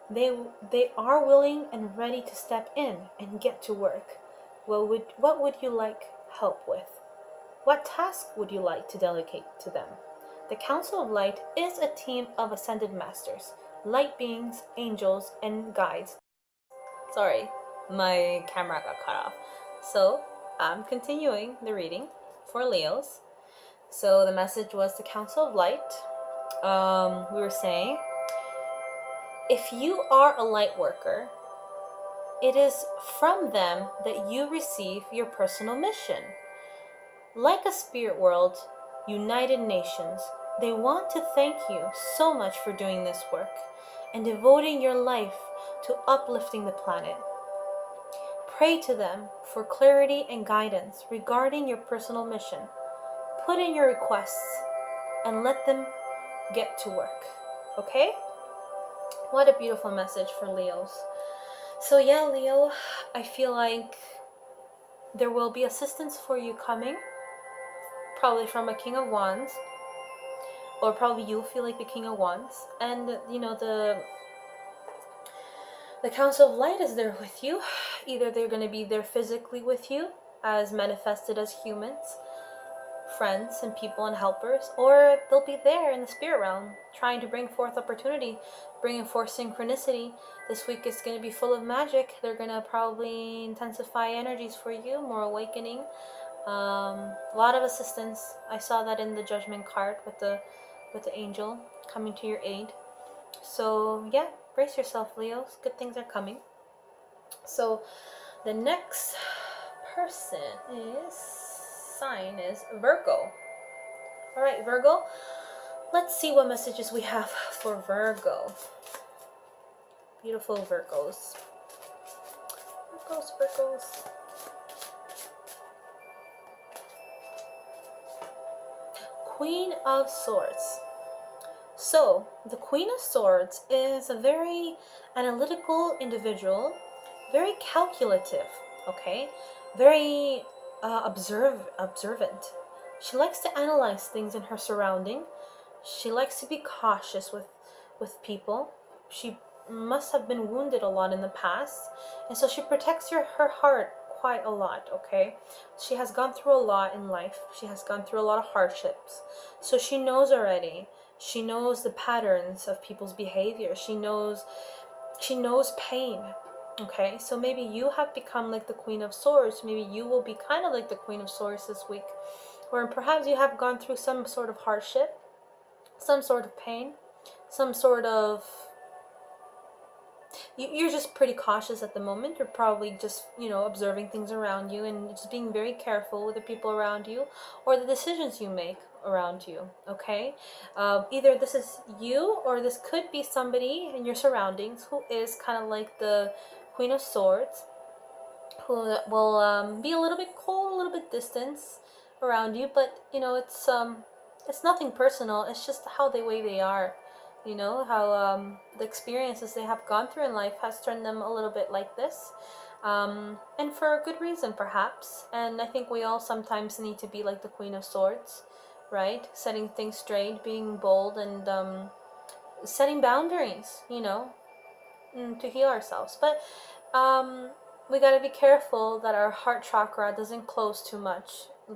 They are willing and ready to step in and get to work. What would you like help with? What task would you like to delegate to them? The Council of Light is a team of ascended masters, light beings, angels, and guides. Sorry, my camera got cut off. So I'm continuing the reading for Leos. So the message was the Council of Light. We were saying, if you are a light worker, it is from them that you receive your personal mission. Like a spirit world, United Nations, they want to thank you so much for doing this work and devoting your life to uplifting the planet. Pray to them for clarity and guidance regarding your personal mission. Put in your requests and let them get to work. Okay? What a beautiful message for Leos. So yeah, Leo, I feel like there will be assistance for you coming. Probably from a King of Wands. Or probably you'll feel like the King of Wands. And, you know, the Council of Light is there with you. Either they're going to be there physically with you, as manifested as humans, friends and people and helpers, or they'll be there in the spirit realm, trying to bring forth opportunity, bringing forth synchronicity. This week is going to be full of magic. They're going to probably intensify energies for you, more awakening. A lot of assistance. I saw that in the Judgment card with the angel coming to your aid. So yeah, brace yourself, Leos. Good things are coming. So the next sign is Virgo. All right, Virgo. Let's see what messages we have for Virgo. Beautiful Virgos. Virgos. Queen of Swords. So, the Queen of Swords is a very analytical individual, very calculative, okay? Very observant. She likes to analyze things in her surrounding. She likes to be cautious with people. She must have been wounded a lot in the past, and so she protects her heart quite a lot, okay? She has gone through a lot in life. She has gone through a lot of hardships. So she knows already. She knows the patterns of people's behavior. She knows pain, okay? So maybe you have become like the Queen of Swords. Maybe you will be kind of like the Queen of Swords this week. Or perhaps you have gone through some sort of hardship, some sort of pain, some sort of... You're just pretty cautious at the moment. You're probably just, observing things around you and just being very careful with the people around you or the decisions you make around you, okay? Either this is you or this could be somebody in your surroundings who is kind of like Queen of Swords, who will be a little bit cold, a little bit distant around you, but you know, it's nothing personal. It's just how the way they are. You know how the experiences they have gone through in life has turned them a little bit like this, and for a good reason perhaps. And I think we all sometimes need to be like the Queen of Swords, right? Setting things straight, being bold, and setting boundaries, you know, to heal ourselves. But we got to be careful that our heart chakra doesn't close too much,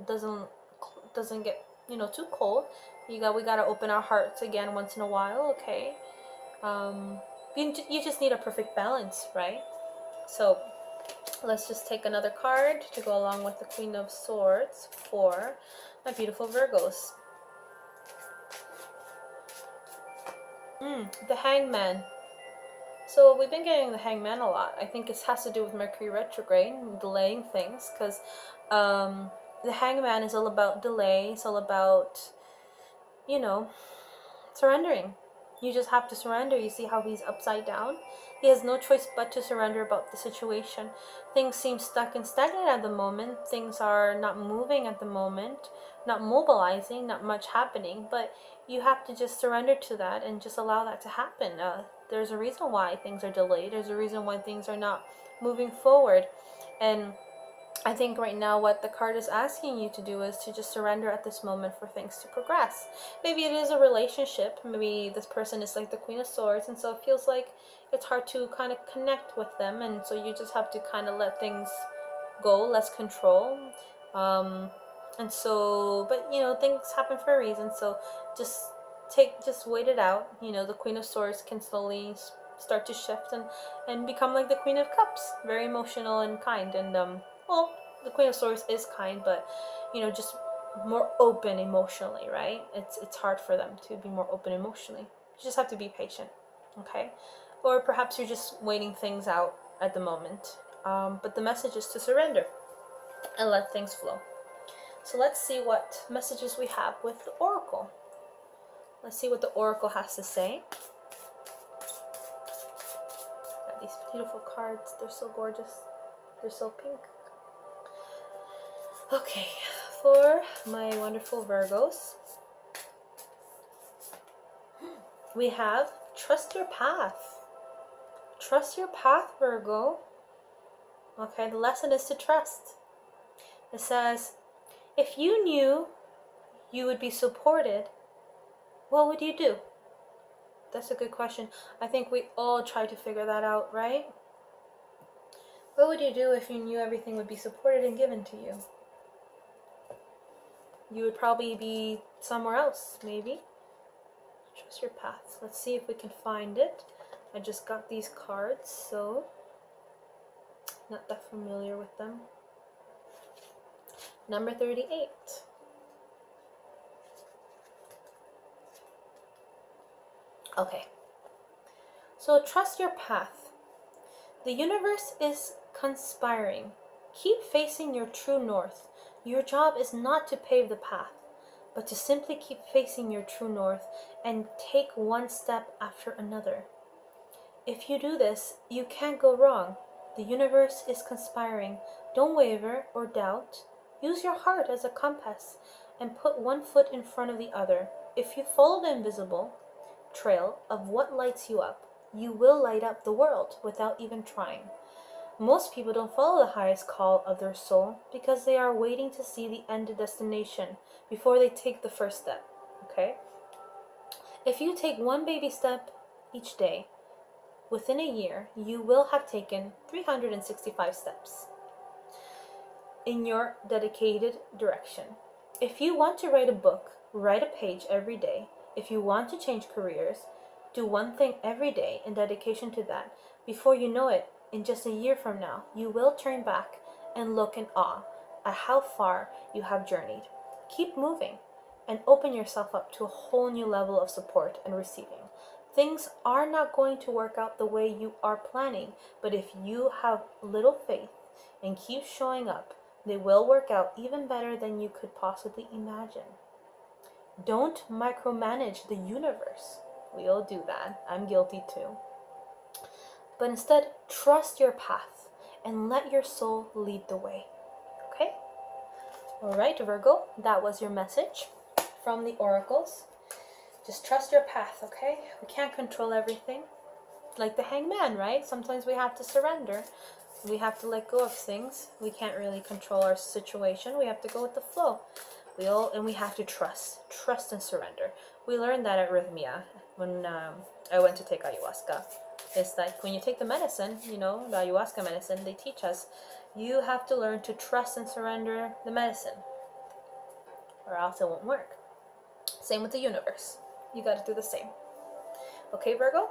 doesn't get, you know, too cold. We got to open our hearts again once in a while, okay? You just need a perfect balance, right? So let's just take another card to go along with the Queen of Swords for my beautiful Virgos. The Hangman. So we've been getting the Hangman a lot. I think it has to do with Mercury retrograde, delaying things, because the Hangman is all about delay. It's all about, you know, surrendering. You just have to surrender. You see how he's upside down? He has no choice but to surrender about the situation. Things seem stuck and stagnant at the moment. Things are not moving at the moment, not mobilizing, not much happening. But you have to just surrender to that and just allow that to happen. There's a reason why things are delayed. There's a reason why things are not moving forward. And I think right now what the card is asking you to do is to just surrender at this moment for things to progress. Maybe it is a relationship. Maybe this person is like the Queen of Swords, and so it feels like it's hard to kind of connect with them, and so you just have to kind of let things go, less control. And so, but you know, things happen for a reason, so just wait it out. You know, the Queen of Swords can slowly start to shift and become like the Queen of Cups, very emotional and kind. And well, the Queen of Swords is kind, but you know, just more open emotionally, right? It's hard for them to be more open emotionally. You just have to be patient, okay? Or perhaps you're just waiting things out at the moment. But the message is to surrender and let things flow. So let's see what messages we have with the Oracle. Let's see what the Oracle has to say. Got these beautiful cards. They're so gorgeous. They're so pink. Okay, for my wonderful Virgos, we have trust your path. Trust your path, Virgo. Okay, the lesson is to trust. It says, if you knew you would be supported, what would you do? That's a good question. I think we all try to figure that out, right? What would you do if you knew everything would be supported and given to you? You would probably be somewhere else, maybe. Trust your path. Let's see if we can find it. I just got these cards, so not that familiar with them. Number 38. Okay. So trust your path. The universe is conspiring. Keep facing your true north. Your job is not to pave the path, but to simply keep facing your true north and take one step after another. If you do this, you can't go wrong. The universe is conspiring. Don't waver or doubt. Use your heart as a compass and put one foot in front of the other. If you follow the invisible trail of what lights you up, you will light up the world without even trying. Most people don't follow the highest call of their soul because they are waiting to see the end destination before they take the first step, okay? If you take one baby step each day, within a year, you will have taken 365 steps in your dedicated direction. If you want to write a book, write a page every day. If you want to change careers, do one thing every day in dedication to that. Before you know it, in just a year from now, you will turn back and look in awe at how far you have journeyed. Keep moving and open yourself up to a whole new level of support and receiving. Things are not going to work out the way you are planning, but if you have little faith and keep showing up, they will work out even better than you could possibly imagine. Don't micromanage the universe. We all do that. I'm guilty too. but instead trust your path and let your soul lead the way. Okay? All right, Virgo, that was your message from the oracles. Just trust your path, okay? We can't control everything. Like the hangman, right? Sometimes we have to surrender. We have to let go of things. We can't really control our situation. We have to go with the flow. We have to trust and surrender. We learned that at Rhythmia when I went to take ayahuasca. It's like when you take the medicine, you know, the ayahuasca medicine, they teach us you have to learn to trust and surrender the medicine, or else it won't work. Same with the universe. You got to do the same. Okay, Virgo?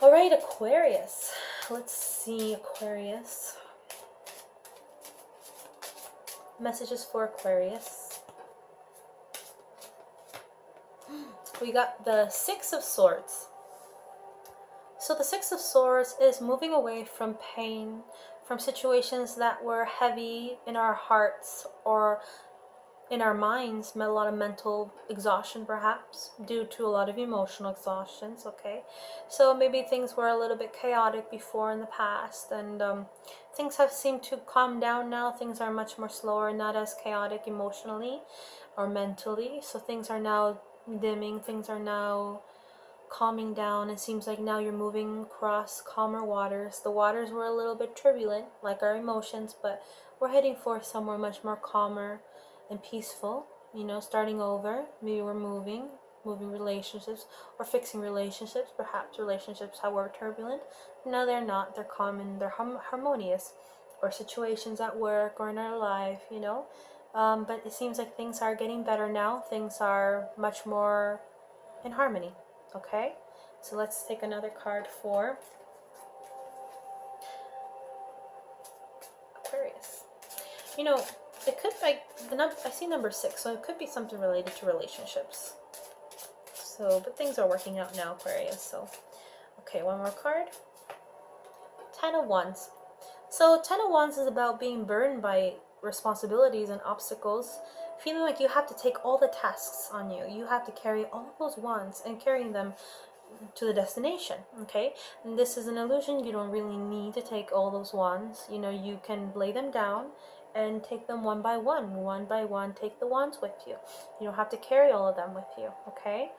All right, Aquarius. Let's see, Aquarius. Messages for Aquarius. We got the Six of Swords. So the Six of Swords is moving away from pain, from situations that were heavy in our hearts or in our minds, a lot of mental exhaustion perhaps due to a lot of emotional exhaustions. Okay, so maybe things were a little bit chaotic before in the past, and things have seemed to calm down now. Things are much more slower, not as chaotic emotionally or mentally. So things are now dimming, things are now calming down. It seems like now you're moving across calmer waters. The waters were a little bit turbulent, like our emotions, but we're heading for somewhere much more calmer and peaceful, you know, starting over. Maybe we're moving relationships or fixing relationships. Perhaps relationships that were turbulent, no, they're not. They're calm and they're harmonious. Or situations at work or in our life, you know. But it seems like things are getting better now. Things are much more in harmony. Okay, so let's take another card for Aquarius. You know, it could like I see number 6, so it could be something related to relationships. So, but things are working out now, Aquarius. So, okay, one more card. 10 of Wands. So 10 of Wands is about being burdened by responsibilities and obstacles, feeling like you have to take all the tasks on you. You have to carry all of those wands and carrying them to the destination. Okay, and this is an illusion. You don't really need to take all those wands. You know, you can lay them down and take them one by one. Take the wands with you. You don't have to carry all of them with you. Okay,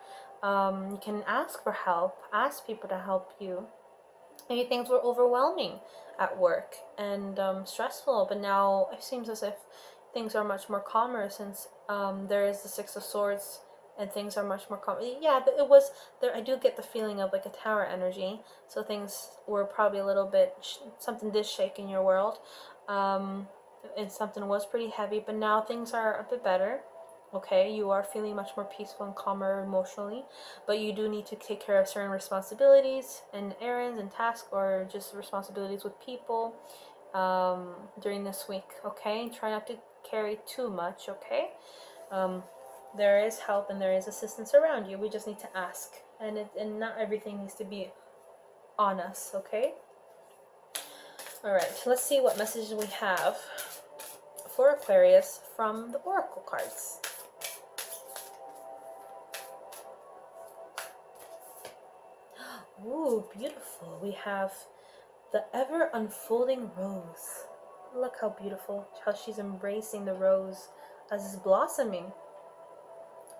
you can ask for help, ask people to help you. Maybe things were overwhelming at work and stressful, but now it seems as if things are much more calmer since there is the Six of Swords and things are much more calm. Yeah, but it was there. I do get the feeling of like a tower energy, so things were probably a little bit something did shake in your world, and something was pretty heavy, but now things are a bit better. Okay, you are feeling much more peaceful and calmer emotionally, but you do need to take care of certain responsibilities and errands and tasks, or just responsibilities with people during this week. Okay, try not to carry too much. Okay, there is help and there is assistance around you. We just need to ask, and not everything needs to be on us. Okay. All right, let's see what messages we have for Aquarius from the oracle cards. Ooh, beautiful. We have the ever unfolding rose. Look how beautiful, how she's embracing the rose as it's blossoming.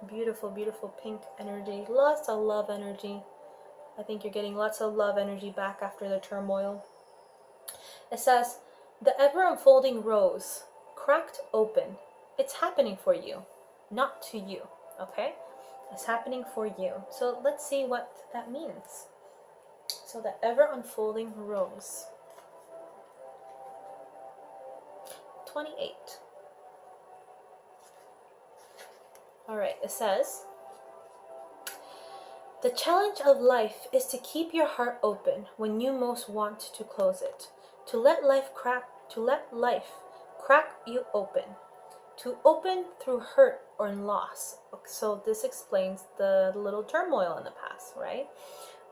Beautiful, beautiful pink energy. Lots of love energy. I think you're getting lots of love energy back after the turmoil. It says, the ever unfolding rose, cracked open. It's happening for you, not to you. Okay? It's happening for you. So let's see what that means. So the ever unfolding rose. 28. All right, it says, the challenge of life is to keep your heart open when you most want to close it. To let life crack you open. To open through hurt or loss. So this explains the little turmoil in the past, right?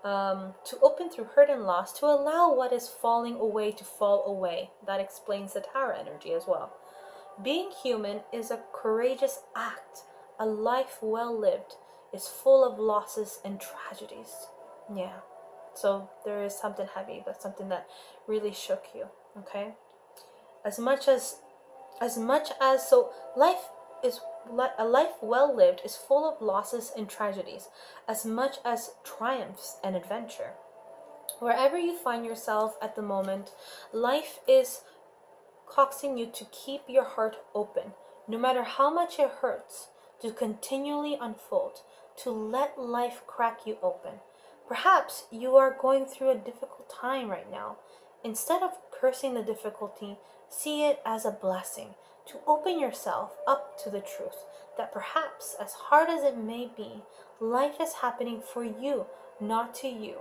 To open through hurt and loss, to allow what is falling away to fall away. That explains the tower energy as well. Being human is a courageous act. A life well lived is full of losses and tragedies. Yeah. So there is something heavy, but something that really shook you. Okay, as much as so life is a life well lived is full of losses and tragedies, as much as triumphs and adventure. Wherever you find yourself at the moment, life is coaxing you to keep your heart open, no matter how much it hurts, to continually unfold, to let life crack you open. Perhaps you are going through a difficult time right now. Instead of cursing the difficulty, see it as a blessing to open yourself up to the truth that perhaps, as hard as it may be, life is happening for you, not to you.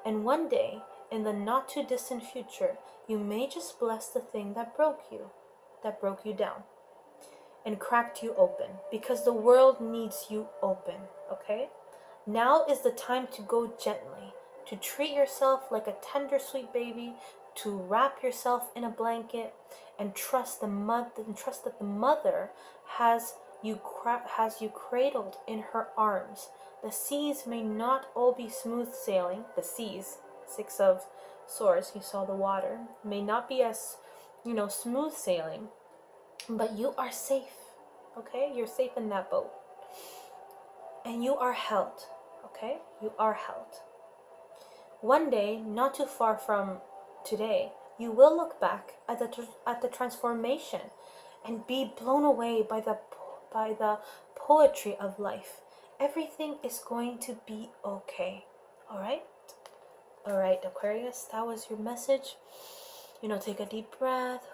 And one day, in the not too distant future, you may just bless the thing that broke you down, and cracked you open, because the world needs you open, okay? Now is the time to go gently, to treat yourself like a tender, sweet baby, to wrap yourself in a blanket, and trust that the mother has you cradled in her arms. The seas may not all be smooth sailing. The seas, 6 of Swords, you saw the water, may not be as, smooth sailing, but you are safe, okay? You're safe in that boat. And you are held, okay? You are held. One day, not too far from today, you will look back at the transformation and be blown away by the poetry of life. Everything is going to be okay, all right? All right, Aquarius, that was your message. Take a deep breath.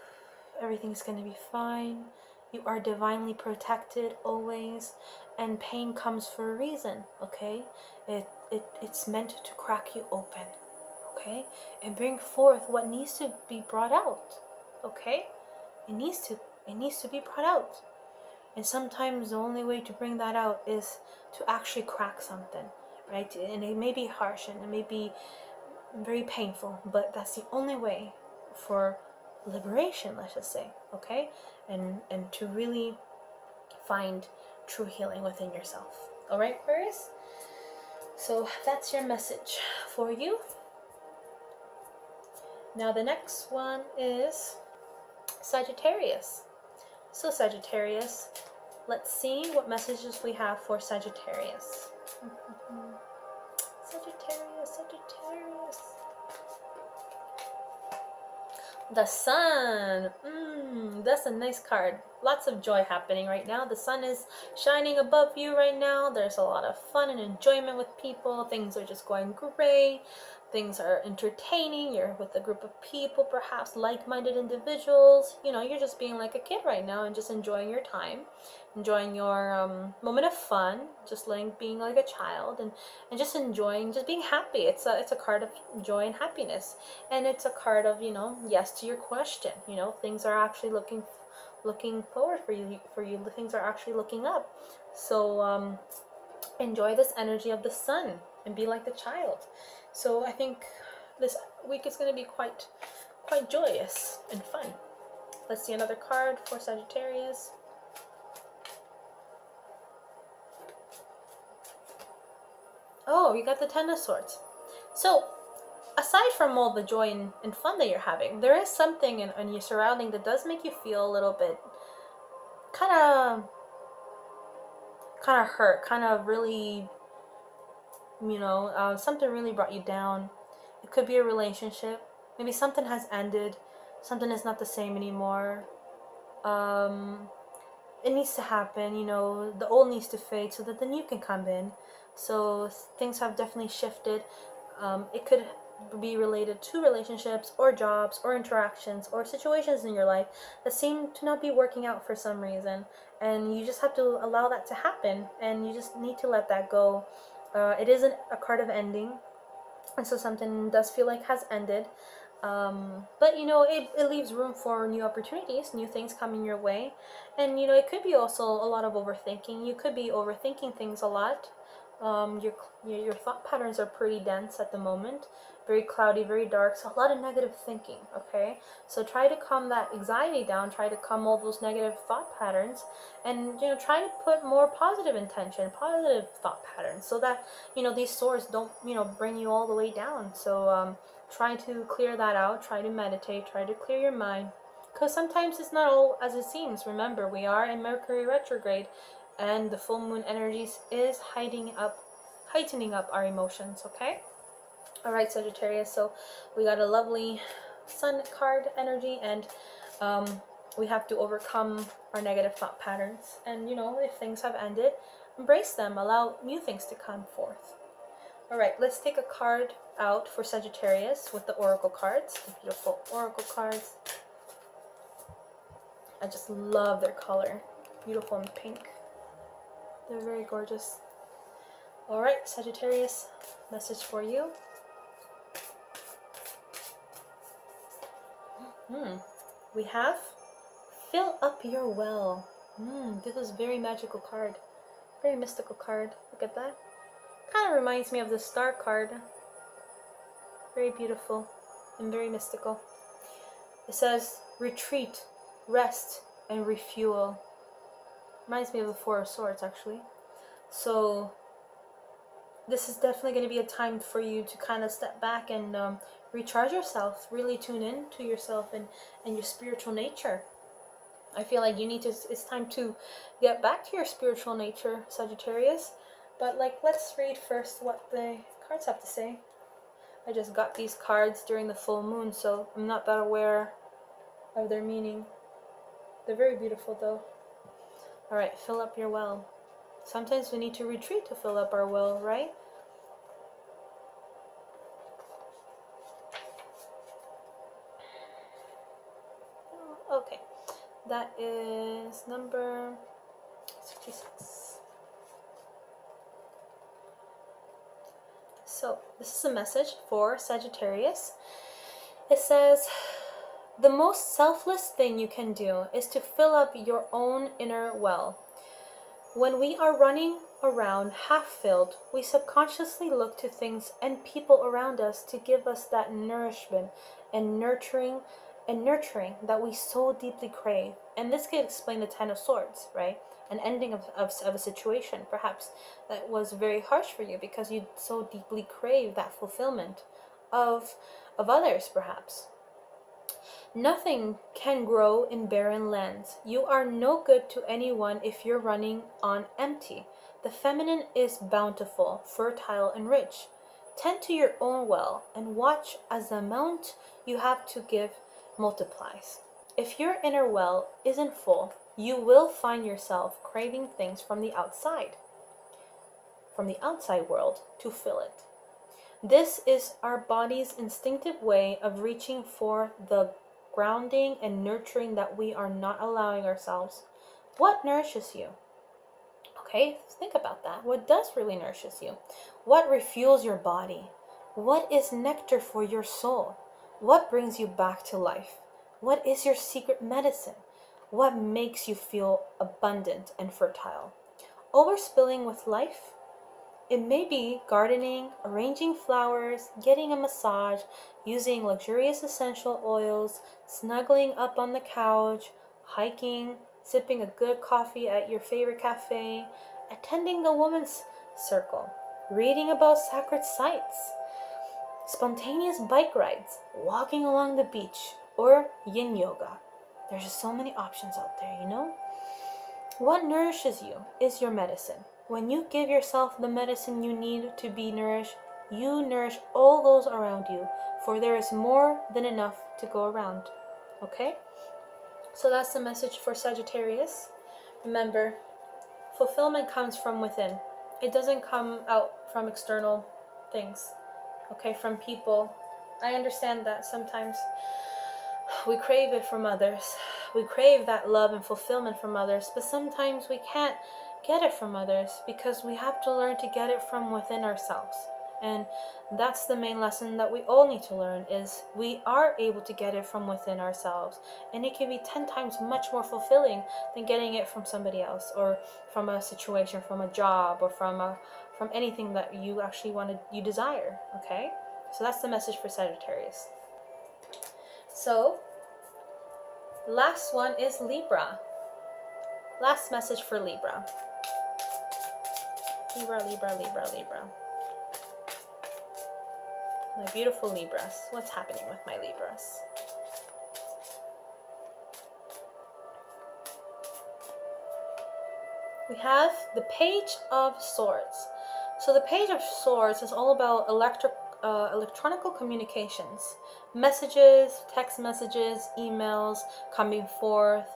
Everything's going to be fine. You are divinely protected always, and pain comes for a reason, okay? It's meant to crack you open, okay? And bring forth what needs to be brought out, okay? It needs to be brought out. And sometimes the only way to bring that out is to actually crack something, right? And it may be harsh and it may be very painful, but that's the only way for liberation, let's just say, okay? And to really find true healing within yourself. All right, Aquarius? So that's your message for you. Now the next one is Sagittarius. So Sagittarius, let's see what messages we have for Sagittarius. Sagittarius. The Sun. That's a nice card. Lots of joy happening right now. The sun is shining above you right now. There's a lot of fun and enjoyment with people. Things are just going great. Things are entertaining. You're with a group of people, perhaps like-minded individuals. You're just being like a kid right now and just enjoying your time, enjoying your moment of fun, just being like a child, and just enjoying, just being happy. It's a card of joy and happiness, and it's a card of yes to your question. Things are actually looking forward for you. Things are actually looking up. So enjoy this energy of the sun and be like the child. So I think this week is going to be quite joyous and fun. Let's see another card for Sagittarius. Oh, you got the Ten of Swords. So aside from all the joy and fun that you're having, there is something in your surrounding that does make you feel a little bit kind of hurt, kind of really, something really brought you down. It could be a relationship. Maybe something has ended. Something is not the same anymore. It needs to happen, the old needs to fade so that the new can come in. So things have definitely shifted. It could be related to relationships or jobs or interactions or situations in your life that seem to not be working out for some reason, and you just have to allow that to happen, and you just need to let that go. It isn't a card of ending, and so something does feel like has ended, but it leaves room for new opportunities, new things coming your way. And it could be also a lot of overthinking. You could be overthinking things a lot, Your thought patterns are pretty dense at the moment, very cloudy, very dark, so a lot of negative thinking. Okay, so try to calm that anxiety down, try to calm all those negative thought patterns, and try to put more positive intention, positive thought patterns, so that these swords don't bring you all the way down. So try to clear that out, try to meditate, try to clear your mind, because sometimes it's not all as it seems. Remember, we are in Mercury retrograde, and the full moon energies is heightening up our emotions. Okay, all right, Sagittarius, so we got a lovely sun card energy, and we have to overcome our negative thought patterns, and if things have ended, embrace them, allow new things to come forth. All right, let's take a card out for Sagittarius with the oracle cards, the beautiful oracle cards. I just love their color, beautiful and pink. They're very gorgeous. All right, Sagittarius, message for you. We have fill up your well. This is a very magical card, very mystical card. Look at that. Kind of reminds me of the star card. Very beautiful and very mystical. It says retreat, rest, and refuel. Reminds me of the Four of Swords, actually. So this is definitely going to be a time for you to kind of step back and recharge yourself, really tune in to yourself and your spiritual nature. I feel like it's time to get back to your spiritual nature, Sagittarius. But let's read first what the cards have to say. I just got these cards during the full moon, so I'm not that aware of their meaning. They're very beautiful though. All right, fill up your well. Sometimes we need to retreat to fill up our well, right? Okay, that is number 66. So this is a message for Sagittarius. It says, the most selfless thing you can do is to fill up your own inner well. When we are running around half-filled, we subconsciously look to things and people around us to give us that nourishment and nurturing that we so deeply crave. And this could explain the Ten of Swords, right? An ending of a situation, perhaps, that was very harsh for you because you so deeply crave that fulfillment of others, perhaps. Nothing can grow in barren lands. You are no good to anyone if you're running on empty. The feminine is bountiful, fertile, and rich. Tend to your own well and watch as the amount you have to give multiplies. If your inner well isn't full, you will find yourself craving things from the outside world to fill it. This is our body's instinctive way of reaching for the grounding and nurturing that we are not allowing ourselves. What nourishes you? Okay, think about that. What does really nourishes you? What refuels your body? What is nectar for your soul? What brings you back to life? What is your secret medicine? What makes you feel abundant and fertile? Overspilling with life? It may be gardening, arranging flowers, getting a massage, using luxurious essential oils, snuggling up on the couch, hiking, sipping a good coffee at your favorite cafe, attending the women's circle, reading about sacred sites, spontaneous bike rides, walking along the beach, or yin yoga. There's just so many options out there, What nourishes you is your medicine. When you give yourself the medicine you need to be nourished, you nourish all those around you, for there is more than enough to go around. Okay? So that's the message for Sagittarius. Remember, fulfillment comes from within. It doesn't come out from external things, okay, from people. I understand that sometimes we crave it from others. We crave that love and fulfillment from others, but sometimes we can't get it from others because we have to learn to get it from within ourselves. And that's the main lesson that we all need to learn, is we are able to get it from within ourselves, and it can be 10 times much more fulfilling than getting it from somebody else, or from a situation, from a job, or from anything that you actually you desire. Okay, so that's the message for Sagittarius. So last one is Libra. Last message for Libra. Libra, Libra, Libra, Libra. My beautiful Libras. What's happening with my Libras? We have the Page of Swords. So the Page of Swords is all about electronic communications. Messages, text messages, emails coming forth.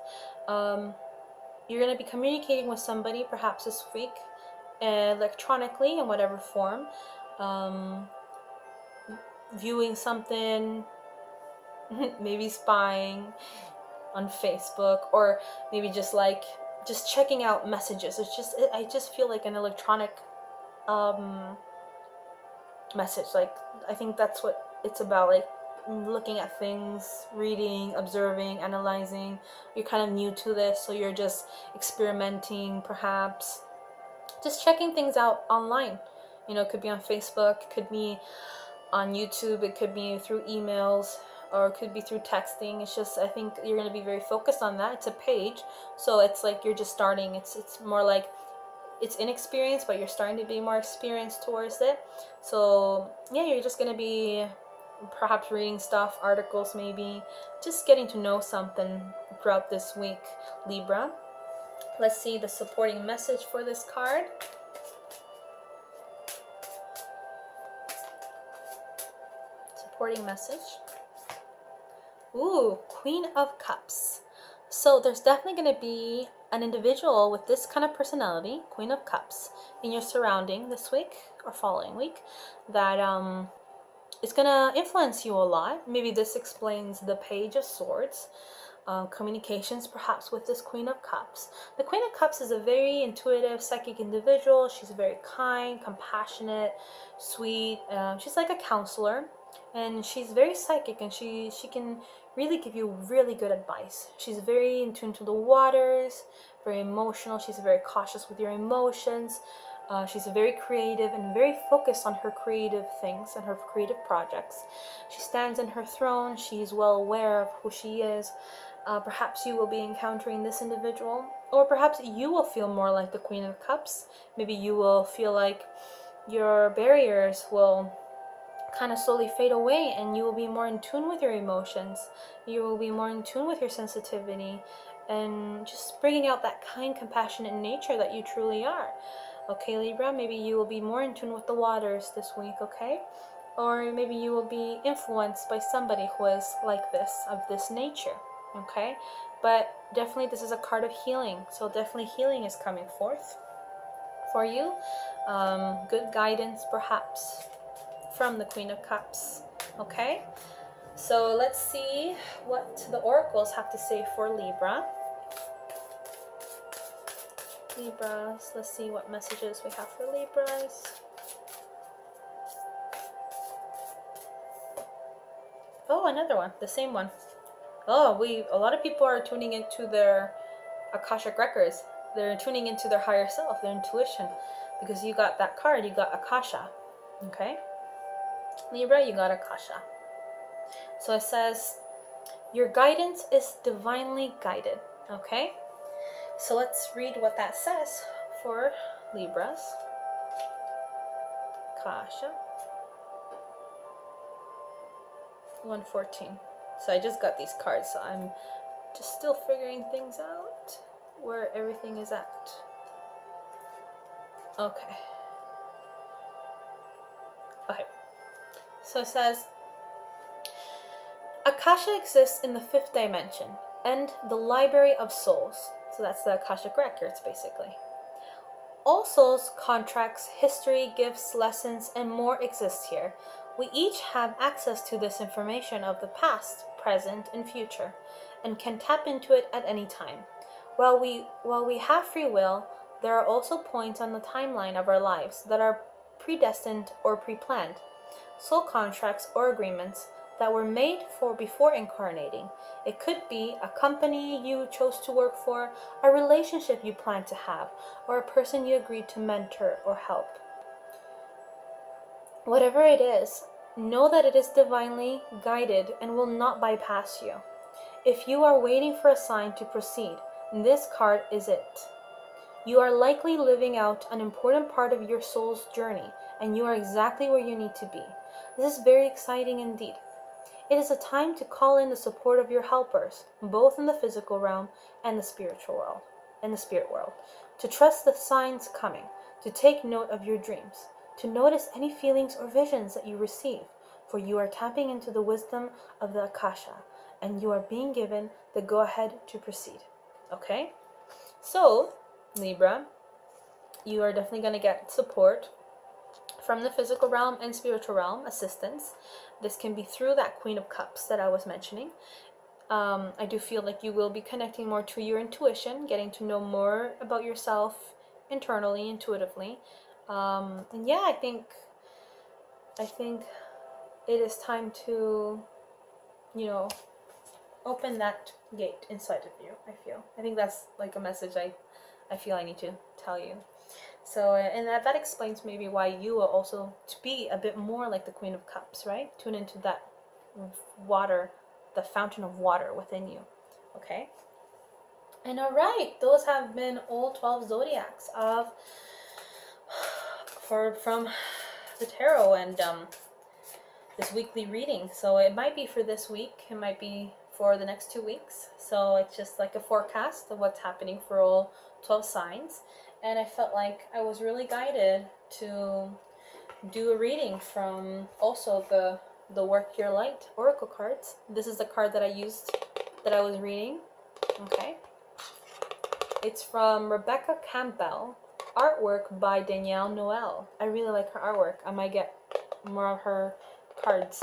You're going to be communicating with somebody perhaps this week electronically in whatever form. Viewing something, maybe spying on Facebook, or maybe just checking out messages. I just feel like an electronic message. Like, I think that's what it's about, like looking at things, reading, observing, analyzing. You're kind of new to this, so you're just experimenting, perhaps just checking things out online. You know, it could be on Facebook, it could be on YouTube, it could be through emails, or it could be through texting. It's just, I think you're going to be very focused on that. It's a page, so it's like you're just starting. It's more like it's inexperienced, but you're starting to be more experienced towards it. So yeah, you're just going to be perhaps reading stuff, articles, maybe just getting to know something throughout this week, Libra. Let's see the supporting message for this card. Supporting message. Ooh, Queen of Cups. So there's definitely going to be an individual with this kind of personality, Queen of Cups, in your surrounding this week or following week that is going to influence you a lot. Maybe this explains the Page of Swords. Communications perhaps with this Queen of Cups. The Queen of Cups is a very intuitive, psychic individual. She's very kind, compassionate, sweet. She's like a counselor, and she's very psychic, and she can really give you really good advice. She's very in tune to the waters, very emotional. She's very cautious with your emotions. She's very creative and very focused on her creative things and her creative projects. She stands in her throne. She's well aware of who she is. Perhaps you will be encountering this individual, or perhaps you will feel more like the Queen of Cups. Maybe you will feel like your barriers will kind of slowly fade away, and you will be more in tune with your emotions. You will be more in tune with your sensitivity, and just bringing out that kind, compassionate nature that you truly are. Okay, Libra, maybe you will be more in tune with the waters this week, okay? Or maybe you will be influenced by somebody who is like this, of this nature. Okay, but definitely this is a card of healing, so definitely healing is coming forth for you. Good guidance perhaps from the Queen of Cups. Okay, so let's see what the oracles have to say for Libra. Libras, let's see what messages we have for Libras. Oh, another one, the same one. Oh, a lot of people are tuning into their Akashic records. They're tuning into their higher self, their intuition, because you got that card, you got Akasha. Okay? Libra, you got Akasha. So it says, your guidance is divinely guided. Okay? So let's read what that says for Libras. Akasha. 114. So I just got these cards, so I'm just still figuring things out, where everything is at. Okay. Okay. So it says, Akasha exists in the 5th dimension and the library of souls. So that's the Akashic records, basically. All souls, contracts, history, gifts, lessons, and more exist here. We each have access to this information of the past, present, and future, and can tap into it at any time. While we have free will, there are also points on the timeline of our lives that are predestined or pre-planned, soul contracts or agreements that were made for before incarnating. It could be a company you chose to work for, a relationship you plan to have, or a person you agreed to mentor or help. Whatever it is, know that it is divinely guided and will not bypass you. If you are waiting for a sign to proceed, this card is it. You are likely living out an important part of your soul's journey, and you are exactly where you need to be. This is very exciting indeed. It is a time to call in the support of your helpers, both in the physical realm and the spiritual world, and the spirit world, to trust the signs coming, to take note of your dreams, to notice any feelings or visions that you receive, for you are tapping into the wisdom of the Akasha, and you are being given the go-ahead to proceed. Okay? So, Libra, you are definitely going to get support from the physical realm and spiritual realm, assistance. This can be through that Queen of Cups that I was mentioning. I do feel like you will be connecting more to your intuition, getting to know more about yourself internally, intuitively. And yeah, I think it is time to, open that gate inside of you. I think that's like a message I feel I need to tell you. So, and that explains maybe why you will also to be a bit more like the Queen of Cups, right? Tune into that water, the fountain of water within you. Okay? And all right, those have been all 12 zodiacs from the tarot and this weekly reading. So it might be for this week, it might be for the next 2 weeks. So it's just like a forecast of what's happening for all 12 signs. And I felt like I was really guided to do a reading from also the Work Your Light Oracle cards. This is the card that I used, that I was reading. Okay. It's from Rebecca Campbell, artwork by Danielle Noel. I really like her artwork. I might get more of her cards.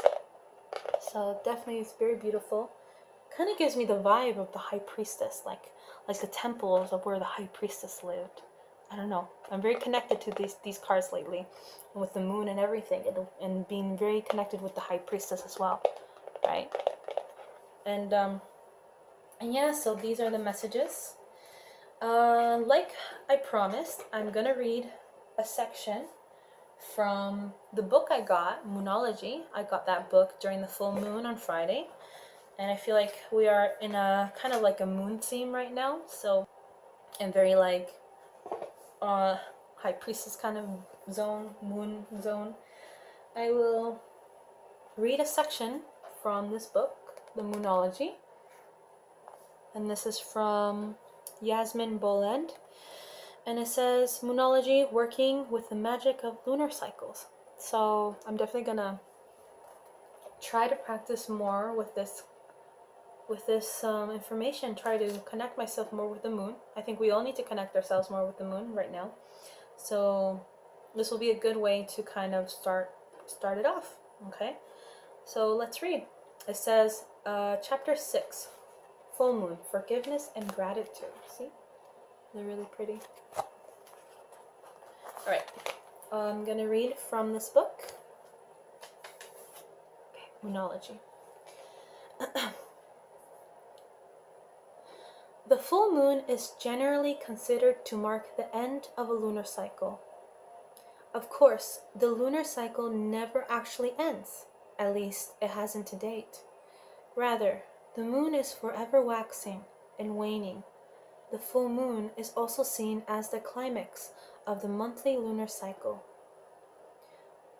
So definitely it's very beautiful. Kind of gives me the vibe of the High Priestess, like the temples of where the High Priestess lived. I don't know. I'm very connected to these cards lately, and with the moon and everything, and being very connected with the High Priestess as well, right? And yeah, so these are the messages. Like I promised, I'm gonna read a section from the book I got, Moonology. I got that book during the full moon on Friday, and I feel like we are in a kind of like a moon theme right now. So I'm very like High Priestess kind of zone, moon zone. I will read a section from this book, the Moonology, and this is from Yasmin Bolend, and it says Moonology, working with the magic of lunar cycles. So I'm definitely gonna try to practice more with this information, try to connect myself more with the moon. I think we all need to connect ourselves more with the moon right now. So this will be a good way to kind of start it off. Okay, so let's read. It says chapter 6, full moon, forgiveness and gratitude. See, they're really pretty. All right, I'm gonna read from this book. Okay, Moonology. The full moon is generally considered to mark the end of a lunar cycle. Of course, the lunar cycle never actually ends, at least it hasn't to date. Rather, the moon is forever waxing and waning. The full moon is also seen as the climax of the monthly lunar cycle.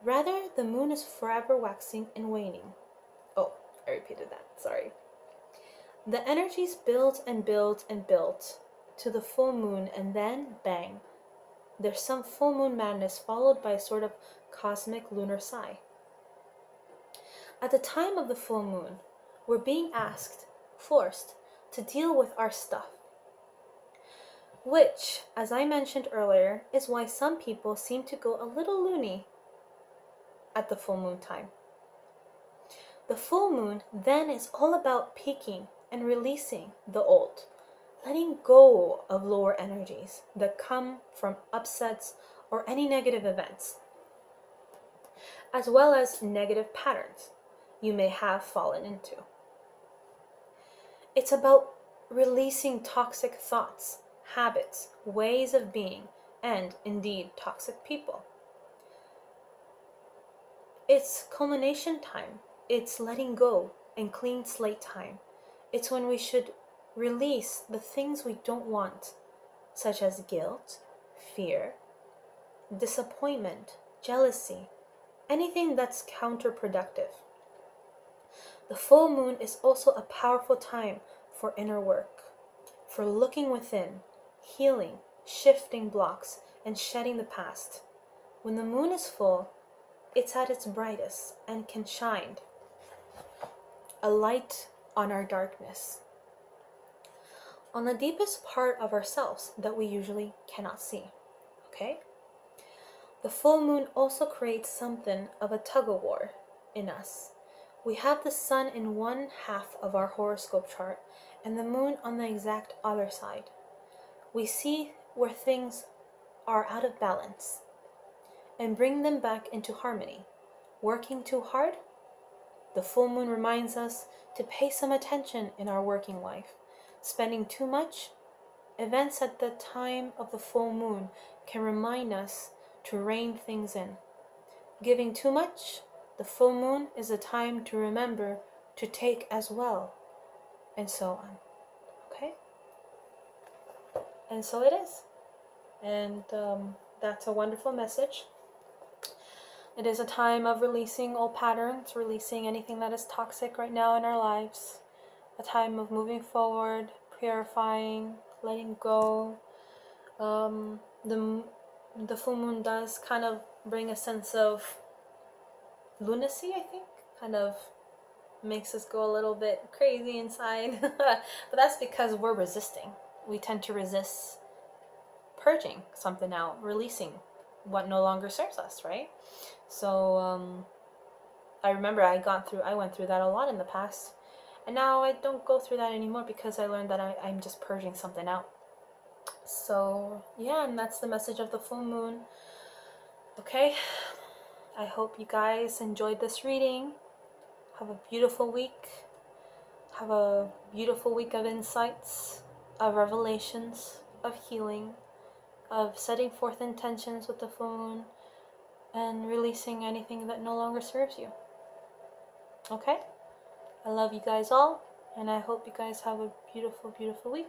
Rather, the moon is forever waxing and waning. Oh, I repeated that, sorry. The energies build and build and build to the full moon, and then, bang, there's some full moon madness followed by a sort of cosmic lunar sigh. At the time of the full moon, we're being forced to deal with our stuff. Which, as I mentioned earlier, is why some people seem to go a little loony at the full moon time. The full moon then is all about peaking and releasing the old, letting go of lower energies that come from upsets or any negative events. as well as negative patterns you may have fallen into. It's about releasing toxic thoughts, habits, ways of being, and indeed toxic people. It's culmination time. It's letting go and clean slate time. It's when we should release the things we don't want, such as guilt, fear, disappointment, jealousy, anything that's counterproductive. The full moon is also a powerful time for inner work, for looking within, healing, shifting blocks, and shedding the past. When the moon is full, it's at its brightest and can shine a light on our darkness, on the deepest part of ourselves that we usually cannot see. Okay? The full moon also creates something of a tug-of-war in us. We have the sun in one half of our horoscope chart and the moon on the exact other side. We see where things are out of balance and bring them back into harmony. Working too hard? The full moon reminds us to pay some attention in our working life. Spending too much? Events at the time of the full moon can remind us to rein things in. Giving too much? The full moon is a time to remember to take as well, and so on. Okay? And so it is. And that's a wonderful message. It is a time of releasing old patterns, releasing anything that is toxic right now in our lives. A time of moving forward, purifying, letting go. The full moon does kind of bring a sense of lunacy, I think. Kind of makes us go a little bit crazy inside. But that's because we're resisting. We tend to resist purging something out, releasing what no longer serves us, right? So I remember I went through that a lot in the past, and now I don't go through that anymore because I learned that I'm just purging something out. So yeah, and that's the message of the full moon. Okay, I hope you guys enjoyed this reading. Have a beautiful week. Have a beautiful week of insights, of revelations, of healing, of setting forth intentions with the full moon, and releasing anything that no longer serves you. Okay? I love you guys all, and I hope you guys have a beautiful, beautiful week.